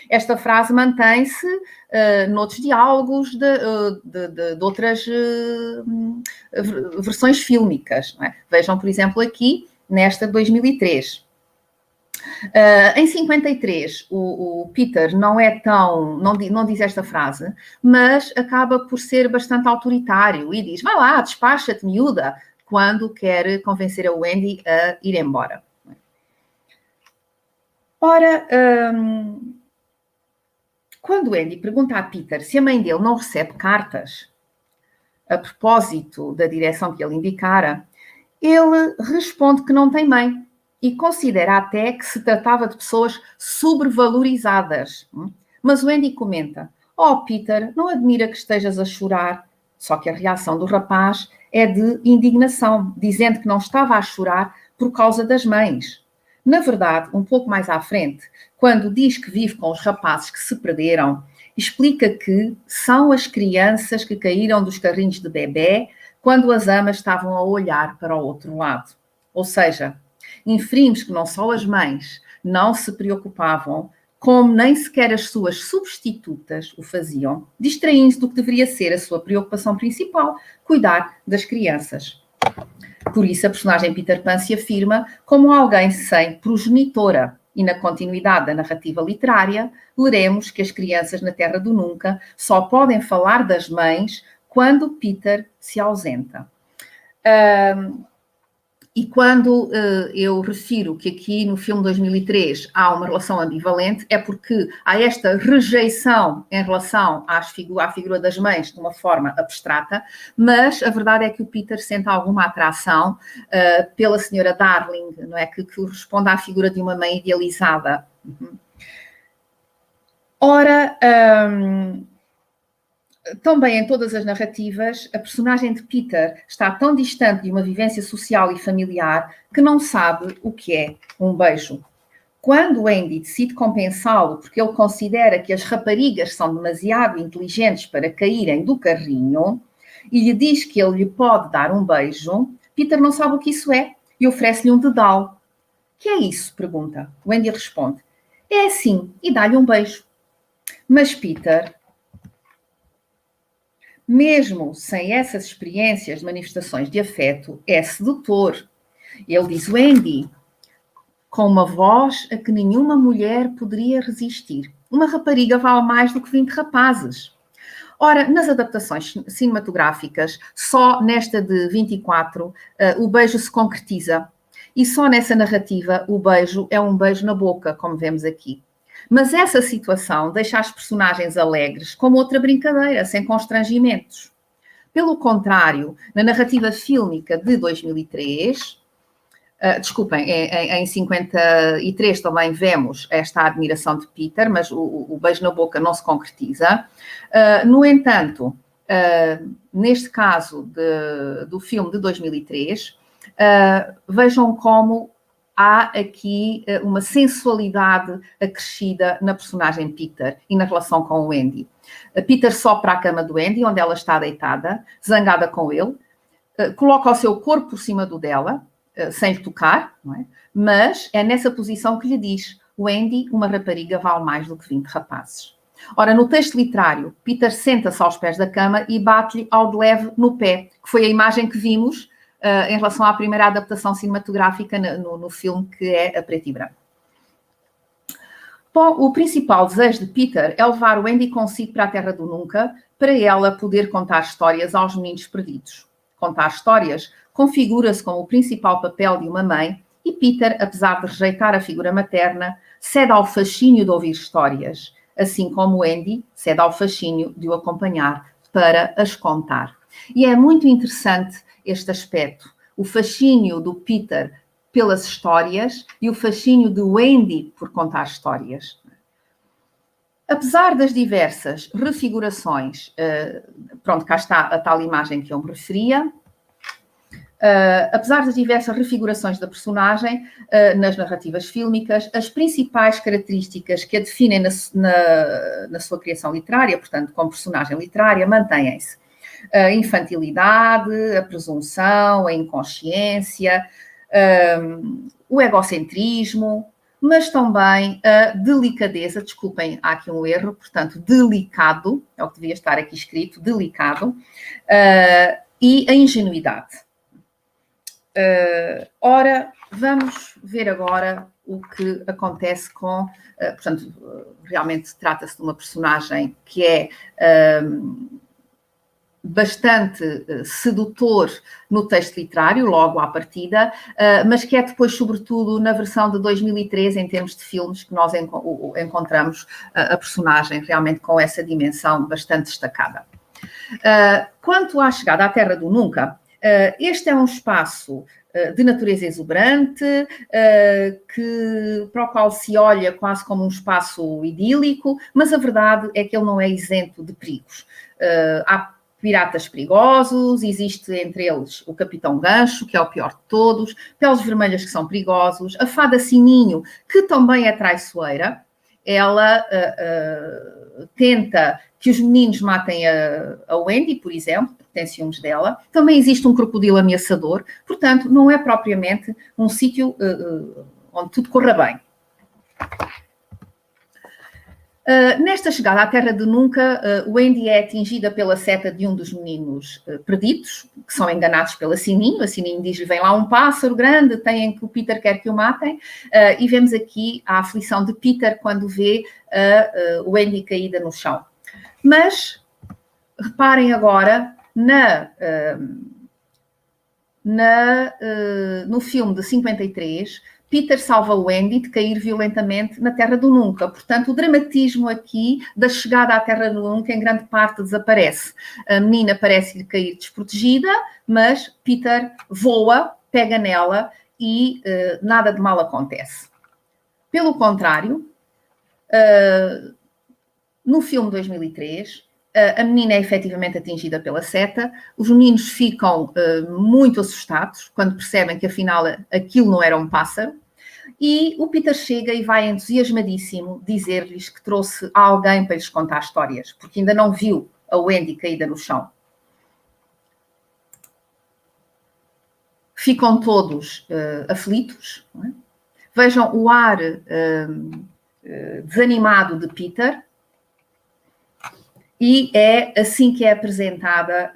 Esta frase mantém-se noutros diálogos de outras versões fílmicas. Não é? Vejam, por exemplo, aqui, nesta de 2003. Em 53, o Peter não diz esta frase, mas acaba por ser bastante autoritário e diz, vai lá, despacha-te, miúda, quando quer convencer a Wendy a ir embora. Ora, quando Andy pergunta a Peter se a mãe dele não recebe cartas a propósito da direção que ele indicara, ele responde que não tem mãe e considera até que se tratava de pessoas sobrevalorizadas. Mas o Andy comenta, Peter, não admira que estejas a chorar. Só que a reação do rapaz é de indignação, dizendo que não estava a chorar por causa das mães. Na verdade, um pouco mais à frente, quando diz que vive com os rapazes que se perderam, explica que são as crianças que caíram dos carrinhos de bebé quando as amas estavam a olhar para o outro lado. Ou seja, inferimos que não só as mães não se preocupavam, como nem sequer as suas substitutas o faziam, distraindo-se do que deveria ser a sua preocupação principal, cuidar das crianças. Por isso, a personagem Peter Pan se afirma como alguém sem progenitora. E na continuidade da narrativa literária, leremos que as crianças na Terra do Nunca só podem falar das mães quando Peter se ausenta. E quando eu refiro que aqui no filme 2003 há uma relação ambivalente, é porque há esta rejeição em relação à figura das mães de uma forma abstrata, mas a verdade é que o Peter sente alguma atração pela senhora Darling, não é? Que corresponde à figura de uma mãe idealizada. Ora, também em todas as narrativas, a personagem de Peter está tão distante de uma vivência social e familiar que não sabe o que é um beijo. Quando o Andy decide compensá-lo porque ele considera que as raparigas são demasiado inteligentes para caírem do carrinho e lhe diz que ele lhe pode dar um beijo, Peter não sabe o que isso é e oferece-lhe um dedal. Que é isso? Pergunta. O Andy responde. É assim, e dá-lhe um beijo. Mas Peter, mesmo sem essas experiências de manifestações de afeto, é sedutor. Ele diz, o Andy, com uma voz a que nenhuma mulher poderia resistir. Uma rapariga vale mais do que 20 rapazes. Ora, nas adaptações cinematográficas, só nesta de 24, o beijo se concretiza. E só nessa narrativa o beijo é um beijo na boca, como vemos aqui. Mas essa situação deixa as personagens alegres como outra brincadeira, sem constrangimentos. Pelo contrário, na narrativa fílmica de 2003, desculpem, em 53 também vemos esta admiração de Peter, mas o beijo na boca não se concretiza. No entanto, neste caso do filme de 2003, vejam como há aqui uma sensualidade acrescida na personagem Peter e na relação com o Andy. Peter sobe para a cama do Andy, onde ela está deitada, zangada com ele, coloca o seu corpo por cima do dela, sem lhe tocar, não é? Mas é nessa posição que lhe diz, o Andy, uma rapariga vale mais do que 20 rapazes. Ora, no texto literário, Peter senta-se aos pés da cama e bate-lhe ao de leve no pé, que foi a imagem que vimos em relação à primeira adaptação cinematográfica no filme, que é a preto e branco. Bom, o principal desejo de Peter é levar o Andy consigo para a Terra do Nunca, para ela poder contar histórias aos meninos perdidos. Contar histórias configura-se como o principal papel de uma mãe e Peter, apesar de rejeitar a figura materna, cede ao fascínio de ouvir histórias, assim como o Andy cede ao fascínio de o acompanhar para as contar. E é muito interessante este aspecto, o fascínio do Peter pelas histórias e o fascínio do Andy por contar histórias. Apesar das diversas refigurações, pronto, cá está a tal imagem que eu me referia, apesar das diversas refigurações da personagem nas narrativas fílmicas, as principais características que a definem na sua criação literária, portanto, como personagem literária, mantêm-se. A infantilidade, a presunção, a inconsciência, o egocentrismo, mas também a delicadeza, desculpem, há aqui um erro, portanto, delicado, é o que devia estar aqui escrito, delicado, e a ingenuidade. Ora, vamos ver agora o que acontece com, portanto, realmente trata-se de uma personagem que é bastante sedutor no texto literário, logo à partida, mas que é depois, sobretudo, na versão de 2013, em termos de filmes, que nós encontramos a personagem realmente com essa dimensão bastante destacada. Quanto à chegada à Terra do Nunca, este é um espaço de natureza exuberante, para o qual se olha quase como um espaço idílico, mas a verdade é que ele não é isento de perigos. Há piratas perigosos, existe entre eles o Capitão Gancho, que é o pior de todos, Peles Vermelhas, que são perigosos, a Fada Sininho, que também é traiçoeira. Ela tenta que os meninos matem a Wendy, por exemplo, porque tem ciúmes dela. Também existe um crocodilo ameaçador, portanto, não é propriamente um sítio onde tudo corra bem. Nesta chegada à Terra de Nunca, Wendy é atingida pela seta de um dos meninos perdidos, que são enganados pela Sininho. A Sininho diz-lhe, vem lá um pássaro grande, tem que o Peter quer que o matem. E vemos aqui a aflição de Peter quando vê Wendy caída no chão. Mas, reparem agora, no filme de 53, Peter salva o Andy de cair violentamente na Terra do Nunca. Portanto, o dramatismo aqui da chegada à Terra do Nunca em grande parte desaparece. A menina parece-lhe cair desprotegida, mas Peter voa, pega nela e nada de mal acontece. Pelo contrário, no filme de 2003, a menina é efetivamente atingida pela seta, os meninos ficam muito assustados quando percebem que afinal aquilo não era um pássaro E o Peter chega e vai entusiasmadíssimo dizer-lhes que trouxe alguém para lhes contar histórias, porque ainda não viu a Wendy caída no chão. Ficam todos aflitos, não é? Vejam o ar desanimado de Peter, e é assim que é apresentada,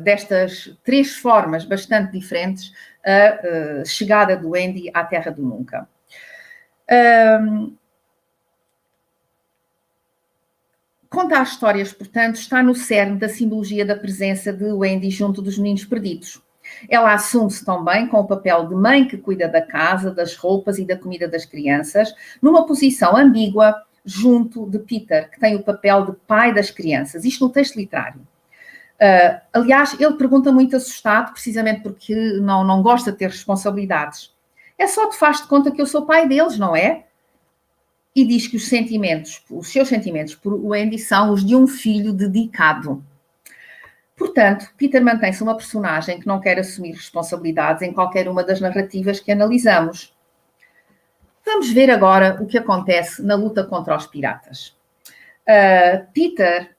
destas 3 formas bastante diferentes, a chegada do Wendy à Terra do Nunca. Contar histórias, portanto, está no cerne da simbologia da presença de Wendy junto dos meninos perdidos. Ela assume-se também com o papel de mãe que cuida da casa, das roupas e da comida das crianças, numa posição ambígua junto de Peter, que tem o papel de pai das crianças. Isto no texto literário. Aliás, ele pergunta muito assustado, precisamente porque não gosta de ter responsabilidades. É só te faz de conta que eu sou pai deles, não é? E diz que os seus sentimentos por Wendy são os de um filho dedicado. Portanto, Peter mantém-se uma personagem que não quer assumir responsabilidades em qualquer uma das narrativas que analisamos. Vamos ver agora o que acontece na luta contra os piratas. Peter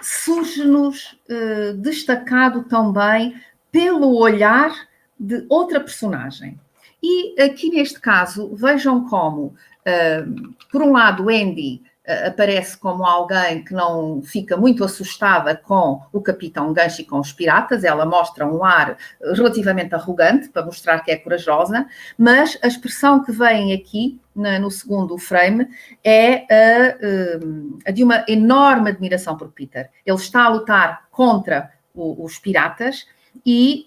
surge-nos destacado também pelo olhar de outra personagem. E aqui neste caso, vejam como, por um lado, Wendy aparece como alguém que não fica muito assustada com o Capitão Gancho e com os piratas. Ela mostra um ar relativamente arrogante para mostrar que é corajosa, mas a expressão que vem aqui no segundo frame é a de uma enorme admiração por Peter. Ele está a lutar contra os piratas e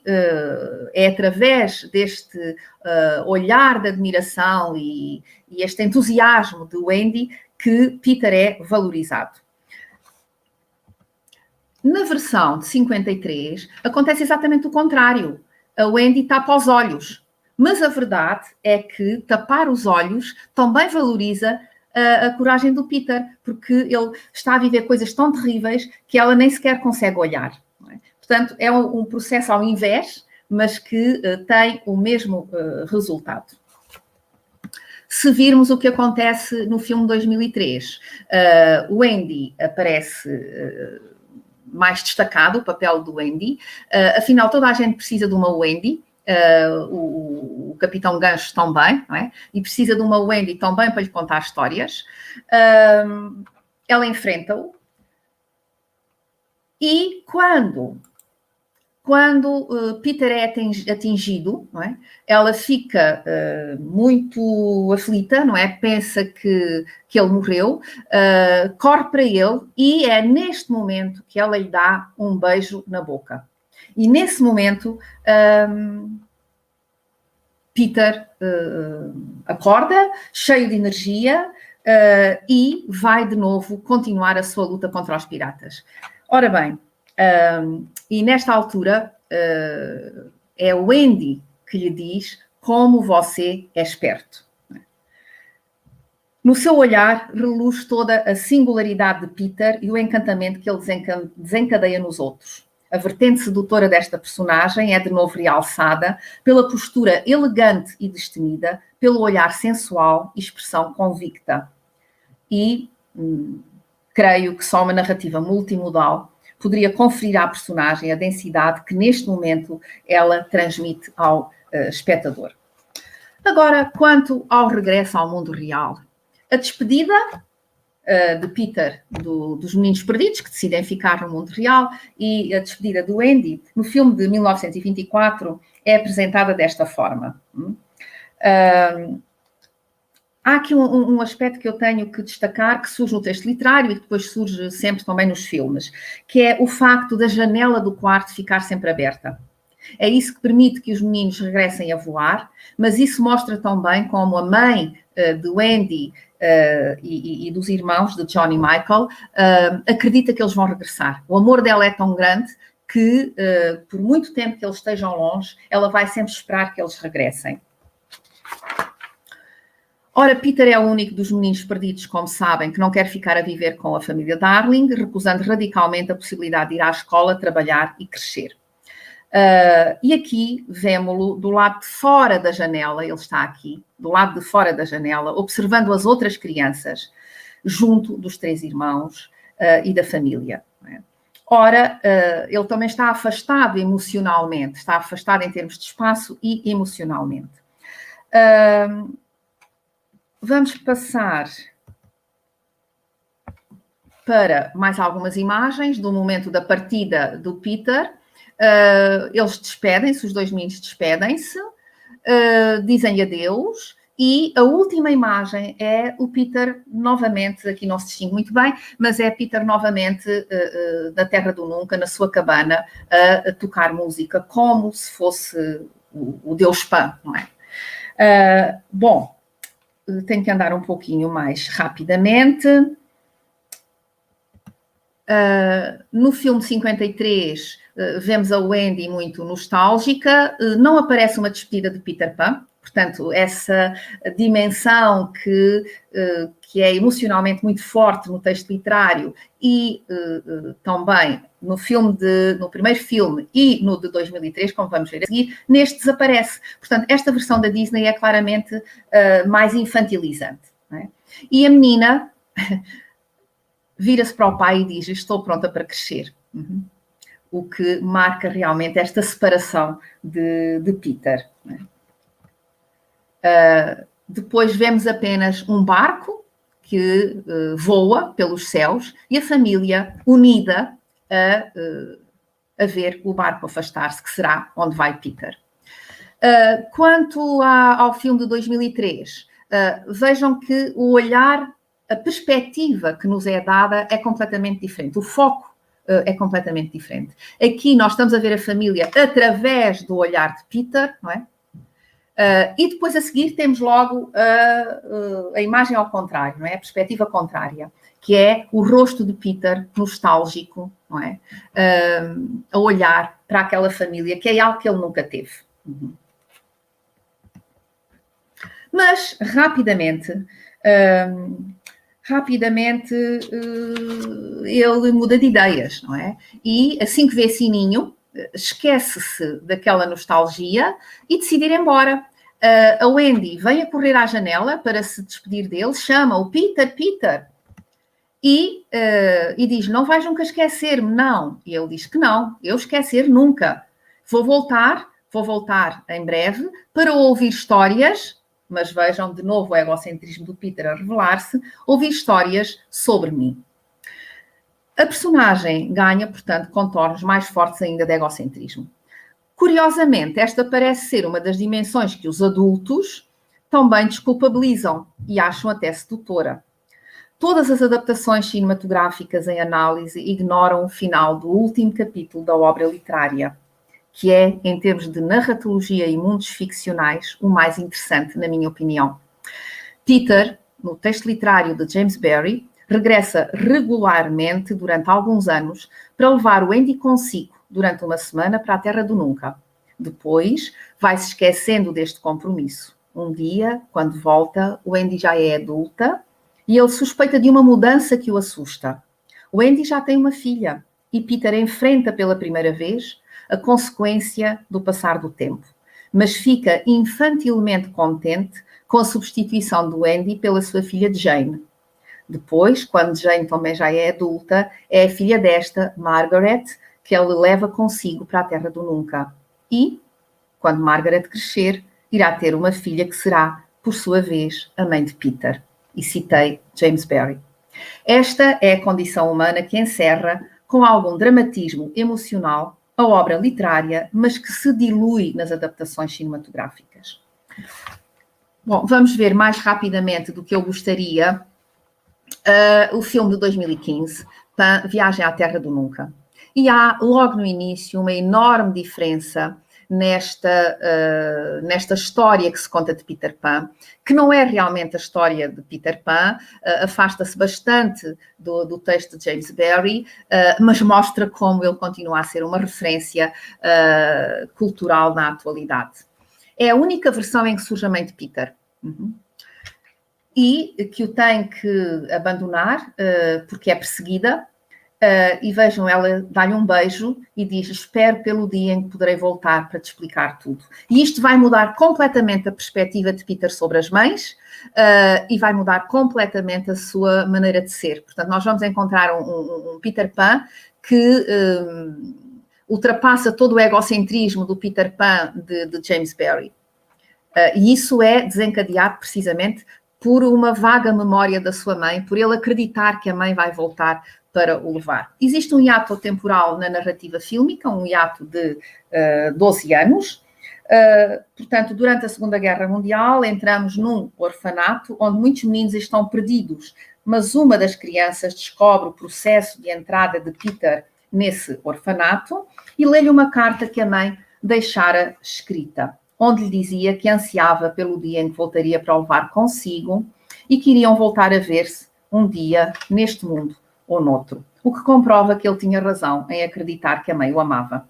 é através deste olhar de admiração e este entusiasmo de Wendy que Peter é valorizado. Na versão de 53, acontece exatamente o contrário. A Wendy tapa os olhos. Mas a verdade é que tapar os olhos também valoriza a coragem do Peter, porque ele está a viver coisas tão terríveis que ela nem sequer consegue olhar. Não é? Portanto, é um processo ao invés, mas que tem o mesmo resultado. Se virmos o que acontece no filme 2003, o Wendy aparece mais destacado, o papel do Wendy. Afinal, toda a gente precisa de uma Wendy, o Capitão Gancho também, não é? E precisa de uma Wendy também para lhe contar histórias. Ela enfrenta-o e quando Peter é atingido, não é? Ela fica muito aflita, não é? Pensa que ele morreu, corre para ele e é neste momento que ela lhe dá um beijo na boca. E nesse momento Peter acorda, cheio de energia, e vai de novo continuar a sua luta contra os piratas. Ora bem, e nesta altura é o Wendy que lhe diz como você é esperto. No seu olhar reluz toda a singularidade de Peter e o encantamento que ele desencadeia nos outros. A vertente sedutora desta personagem é de novo realçada pela postura elegante e destemida, pelo olhar sensual e expressão convicta. E creio que só uma narrativa multimodal poderia conferir à personagem a densidade que neste momento ela transmite ao espectador. Agora, quanto ao regresso ao mundo real, a despedida de Peter dos Meninos Perdidos, que decidem ficar no mundo real, e a despedida do Wendy, no filme de 1924, é apresentada desta forma. Há aqui um aspecto que eu tenho que destacar, que surge no texto literário e que depois surge sempre também nos filmes, que é o facto da janela do quarto ficar sempre aberta. É isso que permite que os meninos regressem a voar, mas isso mostra também como a mãe de Wendy e dos irmãos de John e Michael acredita que eles vão regressar. O amor dela é tão grande que, por muito tempo que eles estejam longe, ela vai sempre esperar que eles regressem. Ora, Peter é o único dos meninos perdidos, como sabem, que não quer ficar a viver com a família Darling, recusando radicalmente a possibilidade de ir à escola, trabalhar e crescer. E aqui vemos-lo do lado de fora da janela, ele está aqui, do lado de fora da janela, observando as outras crianças, junto dos 3 irmãos e da família. Não é? Ora, ele também está afastado emocionalmente, está afastado em termos de espaço e emocionalmente. Vamos passar para mais algumas imagens do momento da partida do Peter. Eles despedem-se, os 2 meninos despedem-se, dizem adeus, e a última imagem é o Peter novamente, aqui não se distingue muito bem, mas é Peter novamente na Terra do Nunca, na sua cabana, a tocar música, como se fosse o Deus Pan, não é? Bom, tenho que andar um pouquinho mais rapidamente. No filme 53, vemos a Wendy muito nostálgica, não aparece uma despedida de Peter Pan, portanto, essa dimensão que é emocionalmente muito forte no texto literário e também no primeiro filme e no de 2003, como vamos ver a seguir, neste desaparece. Portanto, esta versão da Disney é claramente mais infantilizante. Não é? E a menina vira-se para o pai e diz: estou pronta para crescer. O que marca realmente esta separação de Peter. Não é? Depois vemos apenas um barco que voa pelos céus e a família unida a ver o barco afastar-se, que será onde vai Peter. Quanto ao filme de 2003, vejam que o olhar, a perspectiva que nos é dada é completamente diferente. O foco é completamente diferente. Aqui nós estamos a ver a família através do olhar de Peter, não é? E depois a seguir temos logo a imagem ao contrário, não é? A perspectiva contrária, que é o rosto de Peter nostálgico, não é? A olhar para aquela família, que é algo que ele nunca teve. Mas, rapidamente, ele muda de ideias, não é? E assim que vê Sininho, esquece-se daquela nostalgia e decide ir embora. A Wendy vem a correr à janela para se despedir dele, chama-o Peter, Peter, e diz: não vais nunca esquecer-me, não. E ele diz que não, eu esquecer nunca. Vou voltar em breve para ouvir histórias, mas vejam de novo o egocentrismo do Peter a revelar-se, ouvir histórias sobre mim. A personagem ganha, portanto, contornos mais fortes ainda de egocentrismo. Curiosamente, esta parece ser uma das dimensões que os adultos também desculpabilizam e acham até sedutora. Todas as adaptações cinematográficas em análise ignoram o final do último capítulo da obra literária, que é, em termos de narratologia e mundos ficcionais, o mais interessante, na minha opinião. Peter, no texto literário de James Barrie, regressa regularmente durante alguns anos para levar o Andy consigo durante uma semana para a Terra do Nunca. Depois, vai-se esquecendo deste compromisso. Um dia, quando volta, o Andy já é adulta e ele suspeita de uma mudança que o assusta. O Andy já tem uma filha e Peter enfrenta pela primeira vez a consequência do passar do tempo, mas fica infantilmente contente com a substituição do Andy pela sua filha Jane. Depois, quando Jane também já é adulta, é a filha desta, Margaret, que ele leva consigo para a Terra do Nunca. E, quando Margaret crescer, irá ter uma filha que será, por sua vez, a mãe de Peter. E citei James Barrie. Esta é a condição humana que encerra, com algum dramatismo emocional, a obra literária, mas que se dilui nas adaptações cinematográficas. Bom, vamos ver mais rapidamente do que eu gostaria o filme de 2015, Viagem à Terra do Nunca. E há, logo no início, uma enorme diferença nesta história que se conta de Peter Pan, que não é realmente a história de Peter Pan, afasta-se bastante do texto de James Barrie, mas mostra como ele continua a ser uma referência cultural na atualidade. É a única versão em que surge a mãe de Peter. E que o tem que abandonar porque é perseguida e vejam, ela dá-lhe um beijo e diz: espero pelo dia em que poderei voltar para te explicar tudo. E isto vai mudar completamente a perspectiva de Peter sobre as mães e vai mudar completamente a sua maneira de ser. Portanto, nós vamos encontrar um Peter Pan que ultrapassa todo o egocentrismo do Peter Pan de James Barrie. E isso é desencadeado precisamente por uma vaga memória da sua mãe, por ele acreditar que a mãe vai voltar para o levar. Existe um hiato temporal na narrativa fílmica, um hiato de 12 anos. Portanto, durante a Segunda Guerra Mundial, entramos num orfanato onde muitos meninos estão perdidos, mas uma das crianças descobre o processo de entrada de Peter nesse orfanato e lê-lhe uma carta que a mãe deixara escrita, onde lhe dizia que ansiava pelo dia em que voltaria para o levar consigo e que iriam voltar a ver-se um dia neste mundo ou noutro, o que comprova que ele tinha razão em acreditar que a mãe o amava.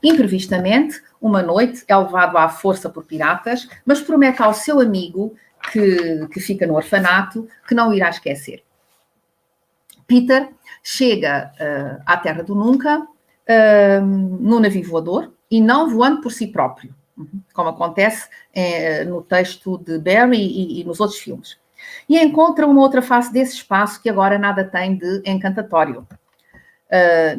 Imprevistamente, uma noite é levado à força por piratas, mas promete ao seu amigo que fica no orfanato que não o irá esquecer. Peter chega à Terra do Nunca num navio voador e não voando por si próprio, como acontece no texto de Barrie e nos outros filmes. E encontra uma outra face desse espaço que agora nada tem de encantatório.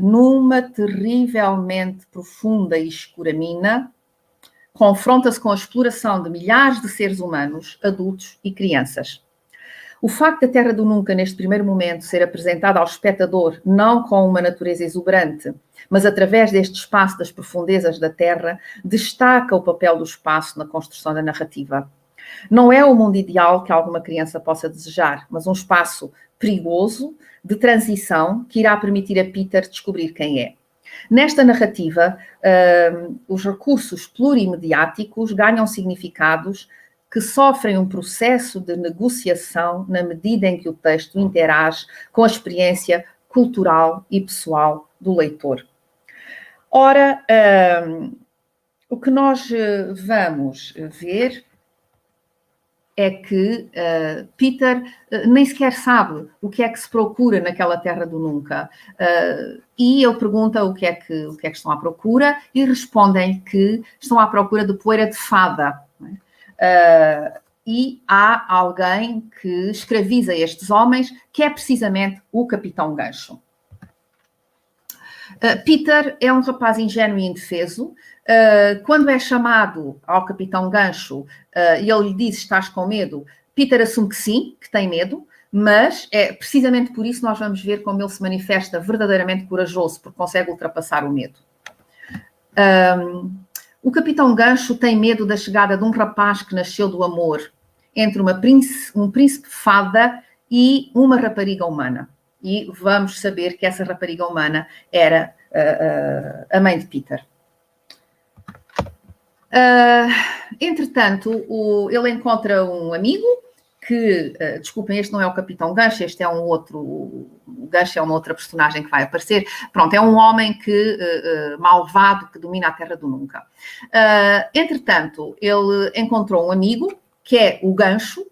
Numa terrivelmente profunda e escura mina, confronta-se com a exploração de milhares de seres humanos, adultos e crianças. O facto da Terra do Nunca, neste primeiro momento, ser apresentada ao espectador não com uma natureza exuberante, mas através deste espaço das profundezas da Terra, destaca o papel do espaço na construção da narrativa. Não é o mundo ideal que alguma criança possa desejar, mas um espaço perigoso, de transição, que irá permitir a Peter descobrir quem é. Nesta narrativa, os recursos plurimediáticos ganham significados que sofrem um processo de negociação na medida em que o texto interage com a experiência cultural e pessoal do leitor. Ora, o que nós vamos ver é que Peter nem sequer sabe o que é que se procura naquela Terra do Nunca. E ele pergunta o que é que estão à procura e respondem que estão à procura de poeira de fada. E há alguém que escraviza estes homens, que é precisamente o Capitão Gancho. Peter é um rapaz ingênuo e indefeso. Quando é chamado ao Capitão Gancho e ele lhe diz: estás com medo? Peter assume que sim, que tem medo, mas é precisamente por isso que nós vamos ver como ele se manifesta verdadeiramente corajoso, porque consegue ultrapassar o medo. O Capitão Gancho tem medo da chegada de um rapaz que nasceu do amor entre um príncipe fada e uma rapariga humana. E vamos saber que essa rapariga humana era a mãe de Peter. Entretanto, ele encontra um amigo que, desculpem, este não é o Capitão Gancho, este é um outro, o Gancho é uma outra personagem que vai aparecer. Pronto, é um homem malvado que domina a Terra do Nunca. Entretanto, ele encontrou um amigo que é o Gancho,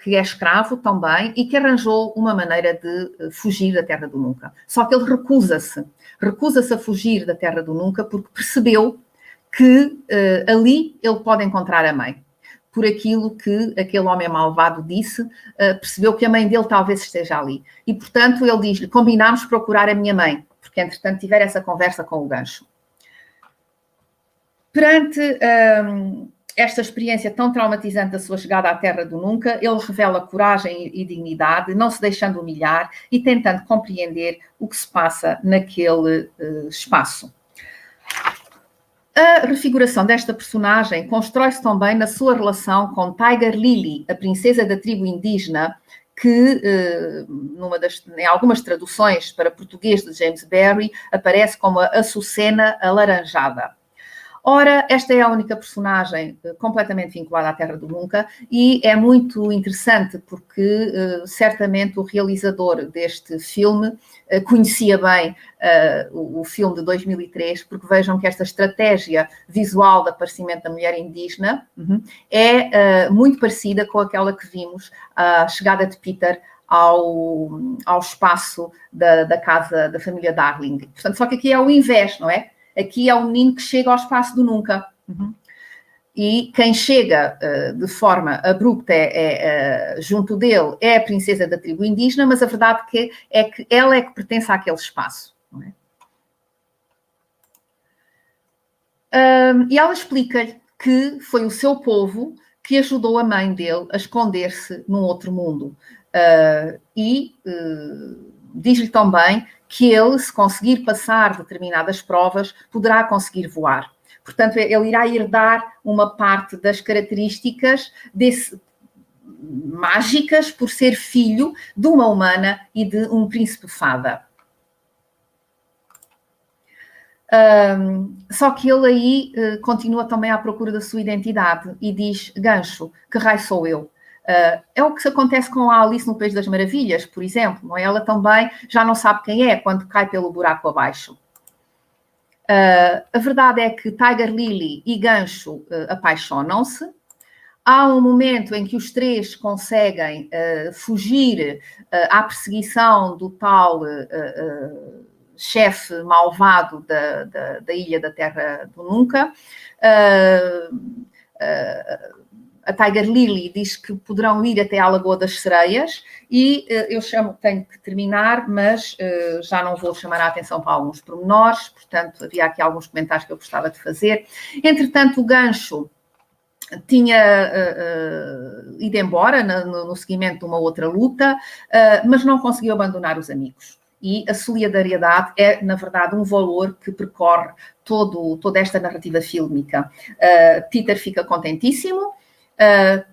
que é escravo também e que arranjou uma maneira de fugir da Terra do Nunca. Só que ele recusa-se a fugir da Terra do Nunca porque percebeu que ali ele pode encontrar a mãe. Por aquilo que aquele homem malvado disse, percebeu que a mãe dele talvez esteja ali. E, portanto, ele diz-lhe: combinámos procurar a minha mãe, porque, entretanto, tiver essa conversa com o Gancho. Perante esta experiência tão traumatizante da sua chegada à Terra do Nunca, ele revela coragem e dignidade, não se deixando humilhar e tentando compreender o que se passa naquele espaço. A refiguração desta personagem constrói-se também na sua relação com Tiger Lily, a princesa da tribo indígena, que em algumas traduções para português de James Barrie aparece como a Açucena Alaranjada. Ora, esta é a única personagem completamente vinculada à Terra do Nunca e é muito interessante porque certamente o realizador deste filme conhecia bem o filme de 2003, porque vejam que esta estratégia visual de aparecimento da mulher indígena é muito parecida com aquela que vimos à chegada de Peter ao espaço da casa da família Darling. Portanto, só que aqui é o inverso, não é? Aqui é o menino que chega ao espaço do nunca. E quem chega de forma abrupta junto dele é a princesa da tribo indígena, mas a verdade é que ela é que pertence àquele espaço. Não é? E ela explica-lhe que foi o seu povo que ajudou a mãe dele a esconder-se num outro mundo. Diz-lhe também que ele, se conseguir passar determinadas provas, poderá conseguir voar. Portanto, ele irá herdar uma parte das características mágicas por ser filho de uma humana e de um príncipe fada. Só que ele aí continua também à procura da sua identidade e diz: gancho, que raio sou eu? É o que acontece com a Alice no País das Maravilhas, por exemplo. Não é? Ela também já não sabe quem é quando cai pelo buraco abaixo. A verdade é que Tiger Lily e Gancho apaixonam-se. Há um momento em que os três conseguem fugir à perseguição do tal chefe malvado da Ilha da Terra do Nunca. A Tiger Lily diz que poderão ir até à Lagoa das Sereias e tenho que terminar, mas já não vou chamar a atenção para alguns pormenores, portanto, havia aqui alguns comentários que eu gostava de fazer. Entretanto, o Gancho tinha ido embora no seguimento de uma outra luta, mas não conseguiu abandonar os amigos. E a solidariedade é, na verdade, um valor que percorre toda esta narrativa fílmica. Peter fica contentíssimo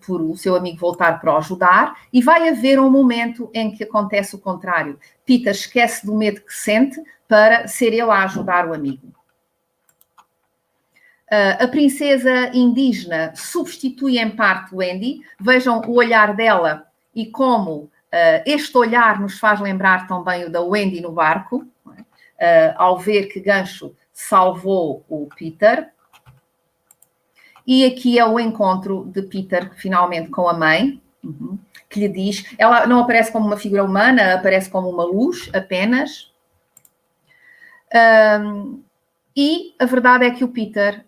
por o seu amigo voltar para o ajudar, e vai haver um momento em que acontece o contrário. Peter esquece do medo que sente para ser ele a ajudar o amigo. A princesa indígena substitui em parte Wendy. Vejam o olhar dela e como este olhar nos faz lembrar também o da Wendy no barco, ao ver que Gancho salvou o Peter. E aqui é o encontro de Peter, finalmente, com a mãe, que lhe diz... Ela não aparece como uma figura humana, aparece como uma luz, apenas. E a verdade é que o Peter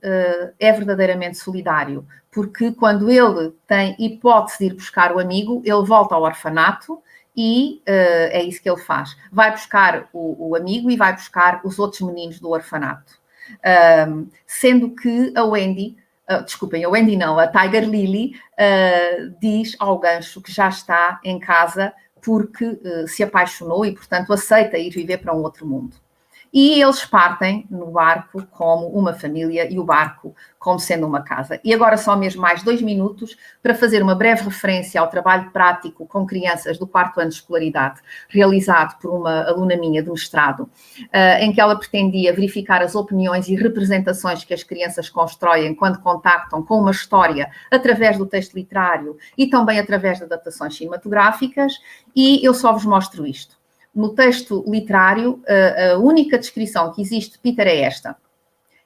é verdadeiramente solidário, porque quando ele tem hipótese de ir buscar o amigo, ele volta ao orfanato e é isso que ele faz. Vai buscar o amigo e vai buscar os outros meninos do orfanato. Sendo que a Wendy... desculpem, a Wendy não, a Tiger Lily diz ao Gancho que já está em casa porque se apaixonou e, portanto, aceita ir viver para um outro mundo. E eles partem no barco como uma família e o barco como sendo uma casa. E agora só mesmo mais 2 minutos para fazer uma breve referência ao trabalho prático com crianças do 4º ano de escolaridade, realizado por uma aluna minha de mestrado, em que ela pretendia verificar as opiniões e representações que as crianças constroem quando contactam com uma história através do texto literário e também através de adaptações cinematográficas, e eu só vos mostro isto. No texto literário, a única descrição que existe de Peter é esta.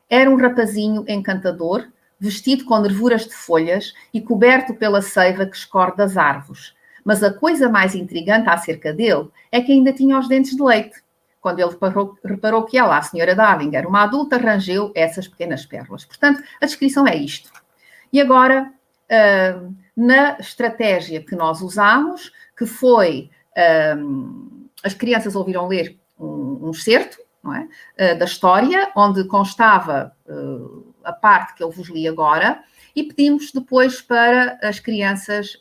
Era um rapazinho encantador, vestido com nervuras de folhas e coberto pela seiva que escorre das árvores. Mas a coisa mais intrigante acerca dele é que ainda tinha os dentes de leite. Quando ele reparou que ela, a senhora Darling, era uma adulta, rangeu essas pequenas pérolas. Portanto, a descrição é isto. E agora, na estratégia que nós usamos, que foi... as crianças ouviram ler um excerto, não é? Da história, onde constava a parte que eu vos li agora, e pedimos depois para as crianças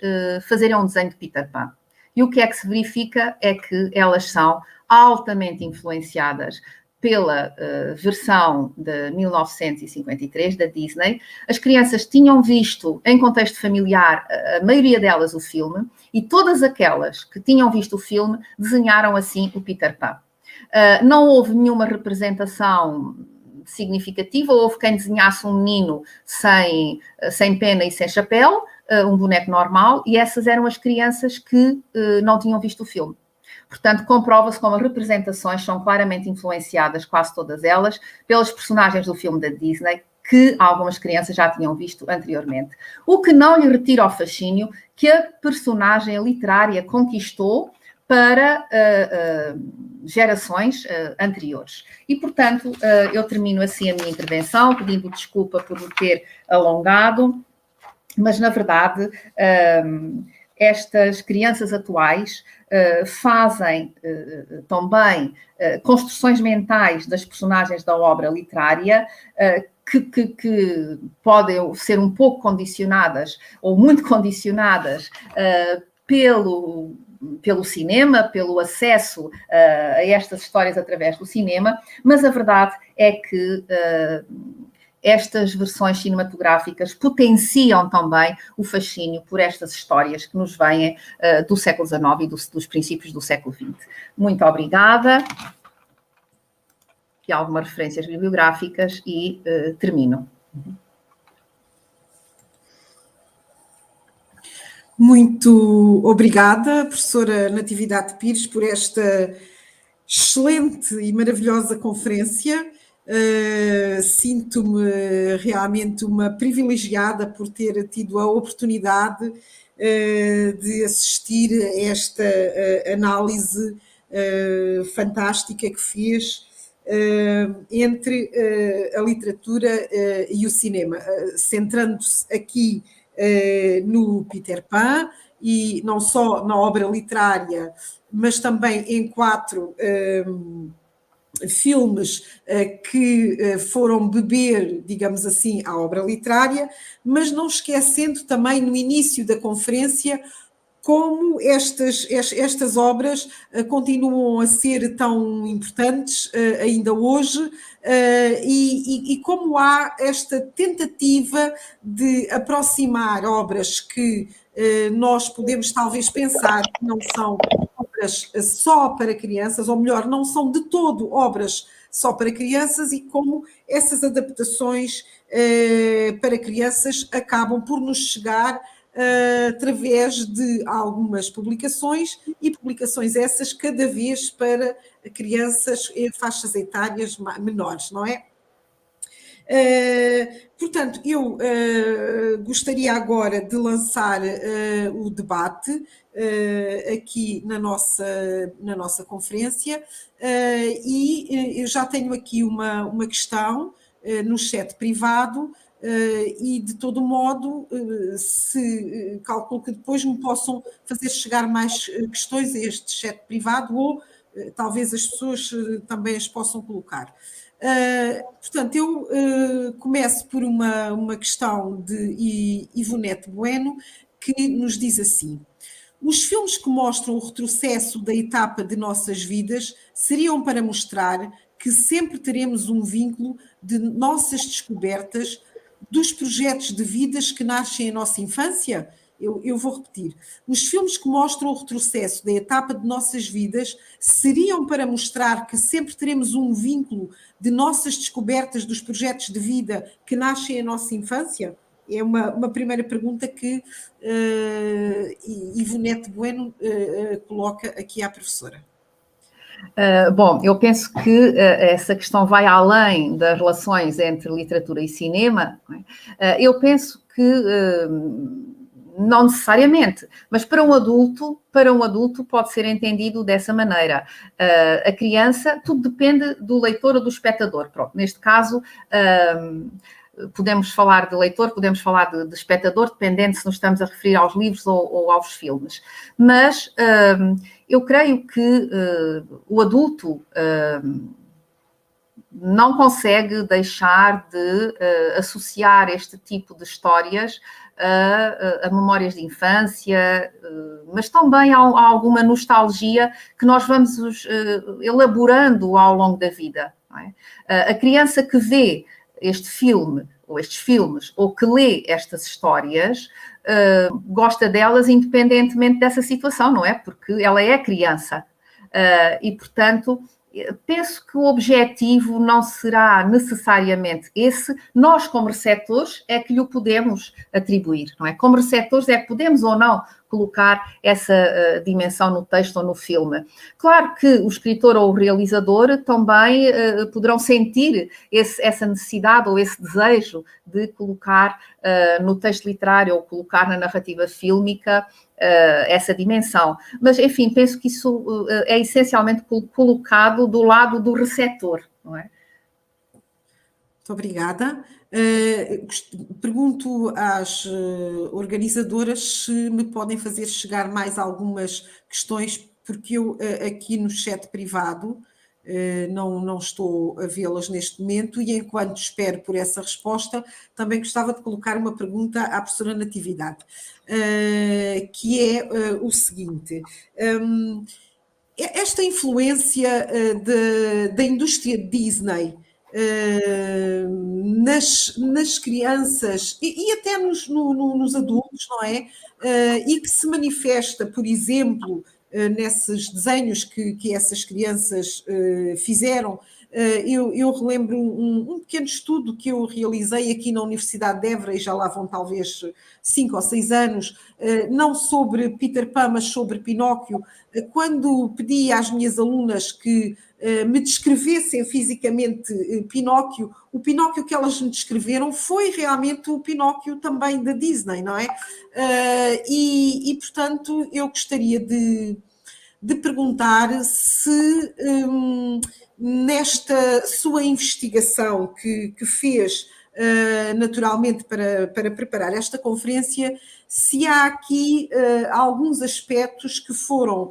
fazerem um desenho de Peter Pan. E o que é que se verifica é que elas são altamente influenciadas pela versão de 1953 da Disney. As crianças tinham visto, em contexto familiar, a maioria delas o filme, e todas aquelas que tinham visto o filme desenharam assim o Peter Pan. Não houve nenhuma representação significativa, houve quem desenhasse um menino sem pena e sem chapéu, um boneco normal, e essas eram as crianças que não tinham visto o filme. Portanto, comprova-se como as representações são claramente influenciadas, quase todas elas, pelas personagens do filme da Disney, que algumas crianças já tinham visto anteriormente. O que não lhe retira ao fascínio que a personagem literária conquistou para gerações anteriores. E, portanto, eu termino assim a minha intervenção, pedindo desculpa por me ter alongado, mas, na verdade, estas crianças atuais fazem também construções mentais das personagens da obra literária que podem ser um pouco condicionadas ou muito condicionadas pelo cinema, pelo acesso a estas histórias através do cinema, mas a verdade é que estas versões cinematográficas potenciam também o fascínio por estas histórias que nos vêm do século XIX e dos princípios do século XX. Muito obrigada. Aqui algumas referências bibliográficas e termino. Muito obrigada, professora Natividade Pires, por esta excelente e maravilhosa conferência. Sinto-me realmente uma privilegiada por ter tido a oportunidade de assistir a esta análise fantástica que fez entre a literatura e o cinema, centrando-se aqui no Peter Pan, e não só na obra literária, mas também em 4 filmes que foram beber, digamos assim, à obra literária, mas não esquecendo também no início da conferência como estas obras continuam a ser tão importantes ainda hoje e como há esta tentativa de aproximar obras que nós podemos talvez pensar que não são obras só para crianças, ou melhor, não são de todo obras só para crianças, e como essas adaptações para crianças acabam por nos chegar através de algumas publicações, e publicações essas cada vez para crianças em faixas etárias menores, não é? Portanto, eu gostaria agora de lançar o debate aqui na nossa conferência, e eu já tenho aqui uma questão no chat privado, e de todo modo, se calculo que depois me possam fazer chegar mais questões a este chat privado, ou talvez as pessoas também as possam colocar. Portanto, eu começo por uma questão de Ivonete Bueno, que nos diz assim: os filmes que mostram o retrocesso da etapa de nossas vidas seriam para mostrar que sempre teremos um vínculo de nossas descobertas dos projetos de vidas que nascem em nossa infância? Eu vou repetir. Os filmes que mostram o retrocesso da etapa de nossas vidas seriam para mostrar que sempre teremos um vínculo de nossas descobertas dos projetos de vida que nascem em nossa infância? É uma primeira pergunta que Ivonete Bueno coloca aqui à professora. Bom, eu penso que essa questão vai além das relações entre literatura e cinema. Eu penso que não necessariamente, mas para um adulto pode ser entendido dessa maneira. A criança, tudo depende do leitor ou do espectador. Pronto, neste caso, podemos falar de leitor, podemos falar de espectador, dependendo se nos estamos a referir aos livros ou aos filmes. Mas eu creio que o adulto não consegue deixar de associar este tipo de histórias a memórias de infância, mas também há alguma nostalgia que nós vamos elaborando ao longo da vida. Não é? A criança que vê este filme, ou estes filmes, ou que lê estas histórias, gosta delas independentemente dessa situação, não é? Porque ela é criança. E, portanto, penso que o objetivo não será necessariamente esse. Nós, como receptores, é que lhe o podemos atribuir, não é? Como receptores é que podemos ou não colocar essa dimensão no texto ou no filme. Claro que o escritor ou o realizador também poderão sentir essa necessidade ou esse desejo de colocar no texto literário ou colocar na narrativa fílmica essa dimensão. Mas, enfim, penso que isso é essencialmente colocado do lado do receptor, não é? Muito obrigada. Pergunto às organizadoras se me podem fazer chegar mais algumas questões, porque eu aqui no chat privado não estou a vê-las neste momento, e enquanto espero por essa resposta, também gostava de colocar uma pergunta à professora Natividade, que é o seguinte: esta influência da indústria Disney nas crianças e até nos adultos, não é? E que se manifesta, por exemplo, nesses desenhos que essas crianças fizeram. Eu relembro um pequeno estudo que eu realizei aqui na Universidade de Évora, e já lá vão talvez 5 ou 6 anos, não sobre Peter Pan, mas sobre Pinóquio, quando pedi às minhas alunas que me descrevessem fisicamente Pinóquio, o Pinóquio que elas me descreveram foi realmente o Pinóquio também da Disney, não é? Portanto, eu gostaria de perguntar se nesta sua investigação que fez naturalmente para preparar esta conferência, se há aqui alguns aspectos que foram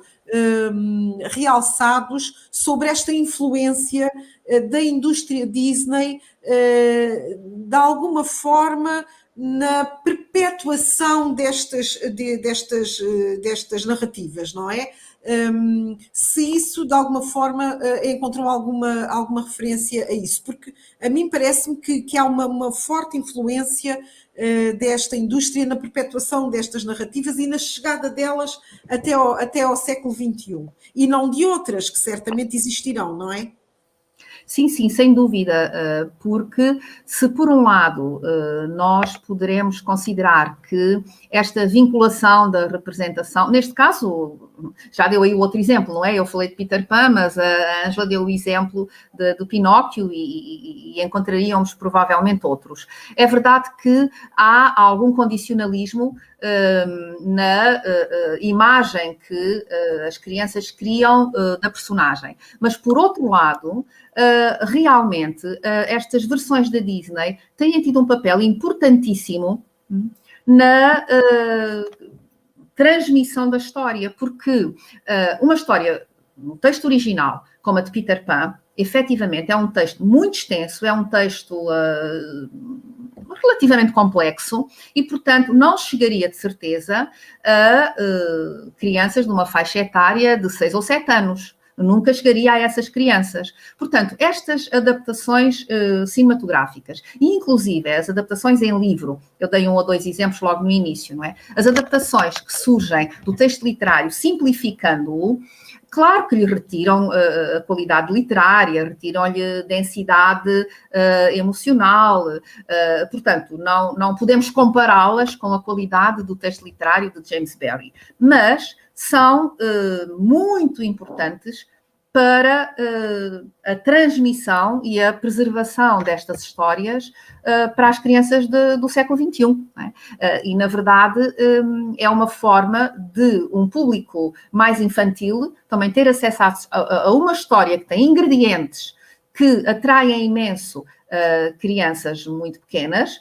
realçados sobre esta influência da indústria Disney, de alguma forma, na perpetuação destas narrativas, não é? Se isso de alguma forma encontrou alguma referência a isso, porque a mim parece-me que há uma forte influência desta indústria na perpetuação destas narrativas e na chegada delas até ao século XXI, e não de outras que certamente existirão, não é? Sim, sim, sem dúvida, porque se por um lado nós poderemos considerar que esta vinculação da representação, neste caso, já deu aí o outro exemplo, não é? Eu falei de Peter Pan, mas a Ângela deu o exemplo do Pinóquio e encontraríamos provavelmente outros. É verdade que há algum condicionalismo na imagem que as crianças criam da personagem, mas por outro lado, realmente estas versões da Disney têm tido um papel importantíssimo na transmissão da história, porque uma história no texto original, como a de Peter Pan, efetivamente é um texto muito extenso, é um texto relativamente complexo e, portanto, não chegaria de certeza a crianças de uma faixa etária de 6 ou 7 anos. Nunca chegaria a essas crianças. Portanto, estas adaptações cinematográficas, e inclusive as adaptações em livro, eu dei 1 ou 2 exemplos logo no início, não é? As adaptações que surgem do texto literário, simplificando-o, claro que lhe retiram a qualidade literária, retiram-lhe densidade emocional, portanto, não podemos compará-las com a qualidade do texto literário de James Barrie, mas são muito importantes para a transmissão e a preservação destas histórias para as crianças do século XXI. Não é? E, na verdade, é uma forma de um público mais infantil também ter acesso a uma história que tem ingredientes que atraem imenso crianças muito pequenas,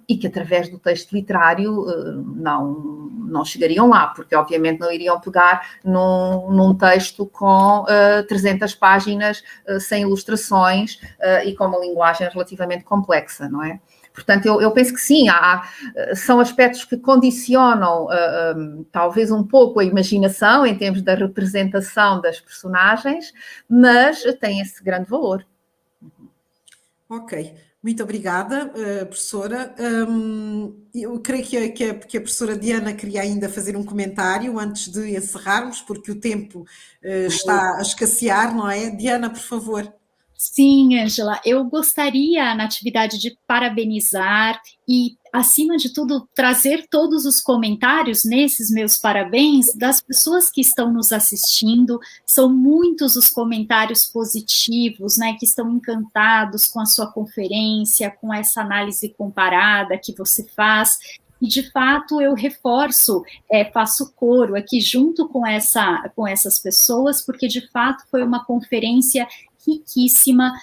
e que através do texto literário não chegariam lá, porque obviamente não iriam pegar num texto com 300 páginas, sem ilustrações e com uma linguagem relativamente complexa, não é? Portanto, eu penso que sim, são aspectos que condicionam talvez um pouco a imaginação em termos da representação das personagens, mas têm esse grande valor. Ok, muito obrigada, professora. Eu creio que a professora Diana queria ainda fazer um comentário antes de encerrarmos, porque o tempo está a escassear, não é? Diana, por favor. Sim, Ângela, eu gostaria, Natividade, de parabenizar e, acima de tudo, trazer todos os comentários nesses meus parabéns das pessoas que estão nos assistindo. São muitos os comentários positivos, né, que estão encantados com a sua conferência, com essa análise comparada que você faz. e de fato eu reforço, faço coro aqui junto com essas pessoas, porque de fato foi uma conferência riquíssima.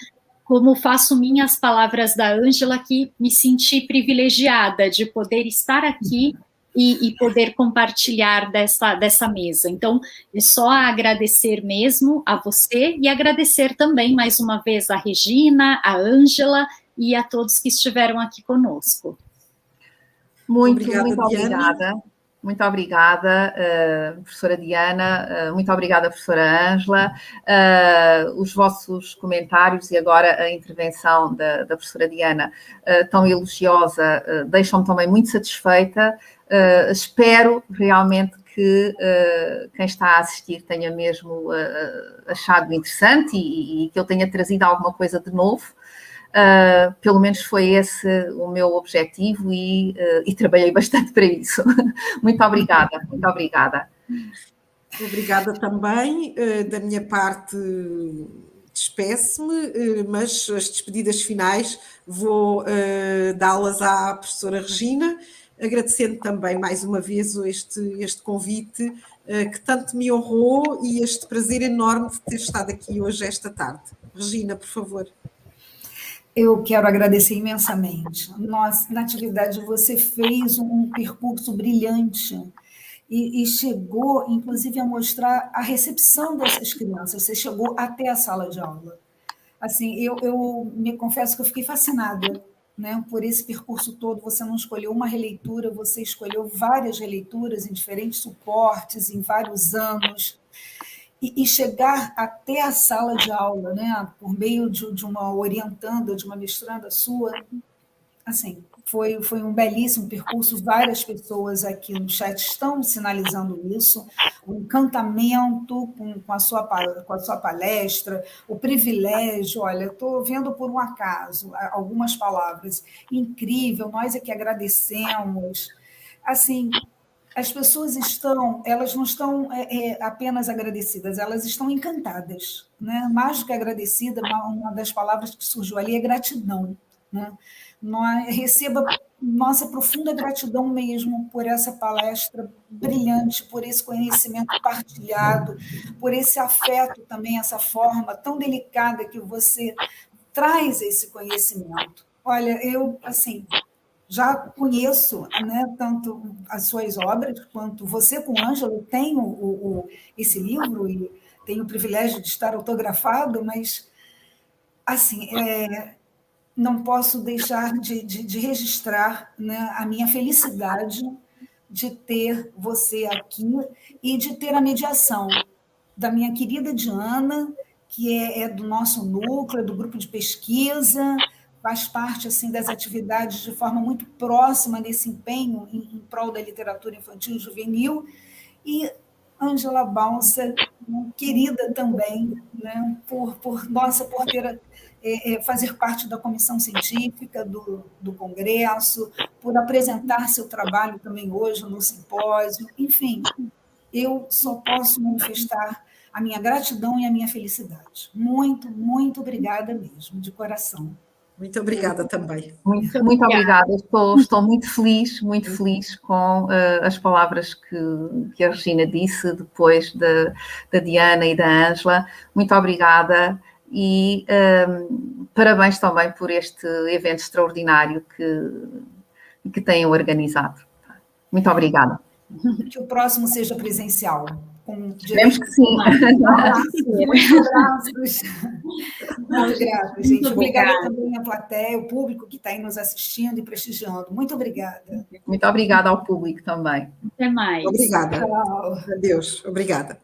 Como faço minhas palavras da Ângela, que me senti privilegiada de poder estar aqui e poder compartilhar dessa mesa. Então, é só agradecer mesmo a você e agradecer também, mais uma vez, a Regina, a Ângela e a todos que estiveram aqui conosco. Muito Diana. obrigada. Muito obrigada, professora Diana, muito obrigada, professora Ângela. Os vossos comentários e agora a intervenção da professora Diana, tão elogiosa, deixam-me também muito satisfeita. Espero realmente que quem está a assistir tenha mesmo achado interessante e que eu tenha trazido alguma coisa de novo. Pelo menos foi esse o meu objetivo e trabalhei bastante para isso. Muito obrigada, muito obrigada. Obrigada também. Da minha parte, despeço-me, mas as despedidas finais vou dá-las à professora Regina, agradecendo também mais uma vez este convite que tanto me honrou e este prazer enorme de ter estado aqui hoje esta tarde. Regina, por favor. Eu quero agradecer imensamente. Na atividade, você fez um percurso brilhante e chegou, inclusive, a mostrar a recepção dessas crianças. Você chegou até a sala de aula. Assim, eu me confesso que eu fiquei fascinada, né, por esse percurso todo. Você não escolheu uma releitura, você escolheu várias releituras em diferentes suportes, em vários anos. E chegar até a sala de aula, né, por meio de uma orientanda, de uma mestranda sua, assim, foi um belíssimo percurso. Várias pessoas aqui no chat estão sinalizando isso, o encantamento com a sua palestra, o privilégio. Olha, estou vendo por um acaso algumas palavras. Incrível, nós é que agradecemos. Assim, as pessoas elas não estão apenas agradecidas, elas estão encantadas, né? Mais do que agradecida, uma das palavras que surgiu ali é gratidão, né? Receba nossa profunda gratidão mesmo por essa palestra brilhante, por esse conhecimento partilhado, por esse afeto também, essa forma tão delicada que você traz esse conhecimento. Olha, eu, assim, já conheço, né, tanto as suas obras, quanto você com Ângela. Eu tenho esse livro e tenho o privilégio de estar autografado, mas, assim, não posso deixar de registrar, né, a minha felicidade de ter você aqui e de ter a mediação da minha querida Diana, que é do nosso núcleo, do grupo de pesquisa, faz parte assim das atividades de forma muito próxima nesse empenho em prol da literatura infantil e juvenil, e Ângela Balsa, querida também, né, por ter fazer parte da comissão científica do Congresso, por apresentar seu trabalho também hoje no simpósio. Enfim, eu só posso manifestar a minha gratidão e a minha felicidade. Muito, muito obrigada mesmo, de coração. Muito obrigada também. Muito obrigada. Estou muito feliz com as palavras que a Regina disse depois da Diana e da Ângela. Muito obrigada e parabéns também por este evento extraordinário que têm organizado. Muito obrigada. Que o próximo seja presencial. Esperemos que sim. Muitos abraços. Muito grata, gente. Obrigada também à plateia, ao público que está aí nos assistindo e prestigiando. Muito obrigada. Muito obrigada ao público também. Até mais. Obrigada. Tchau. Adeus. Obrigada.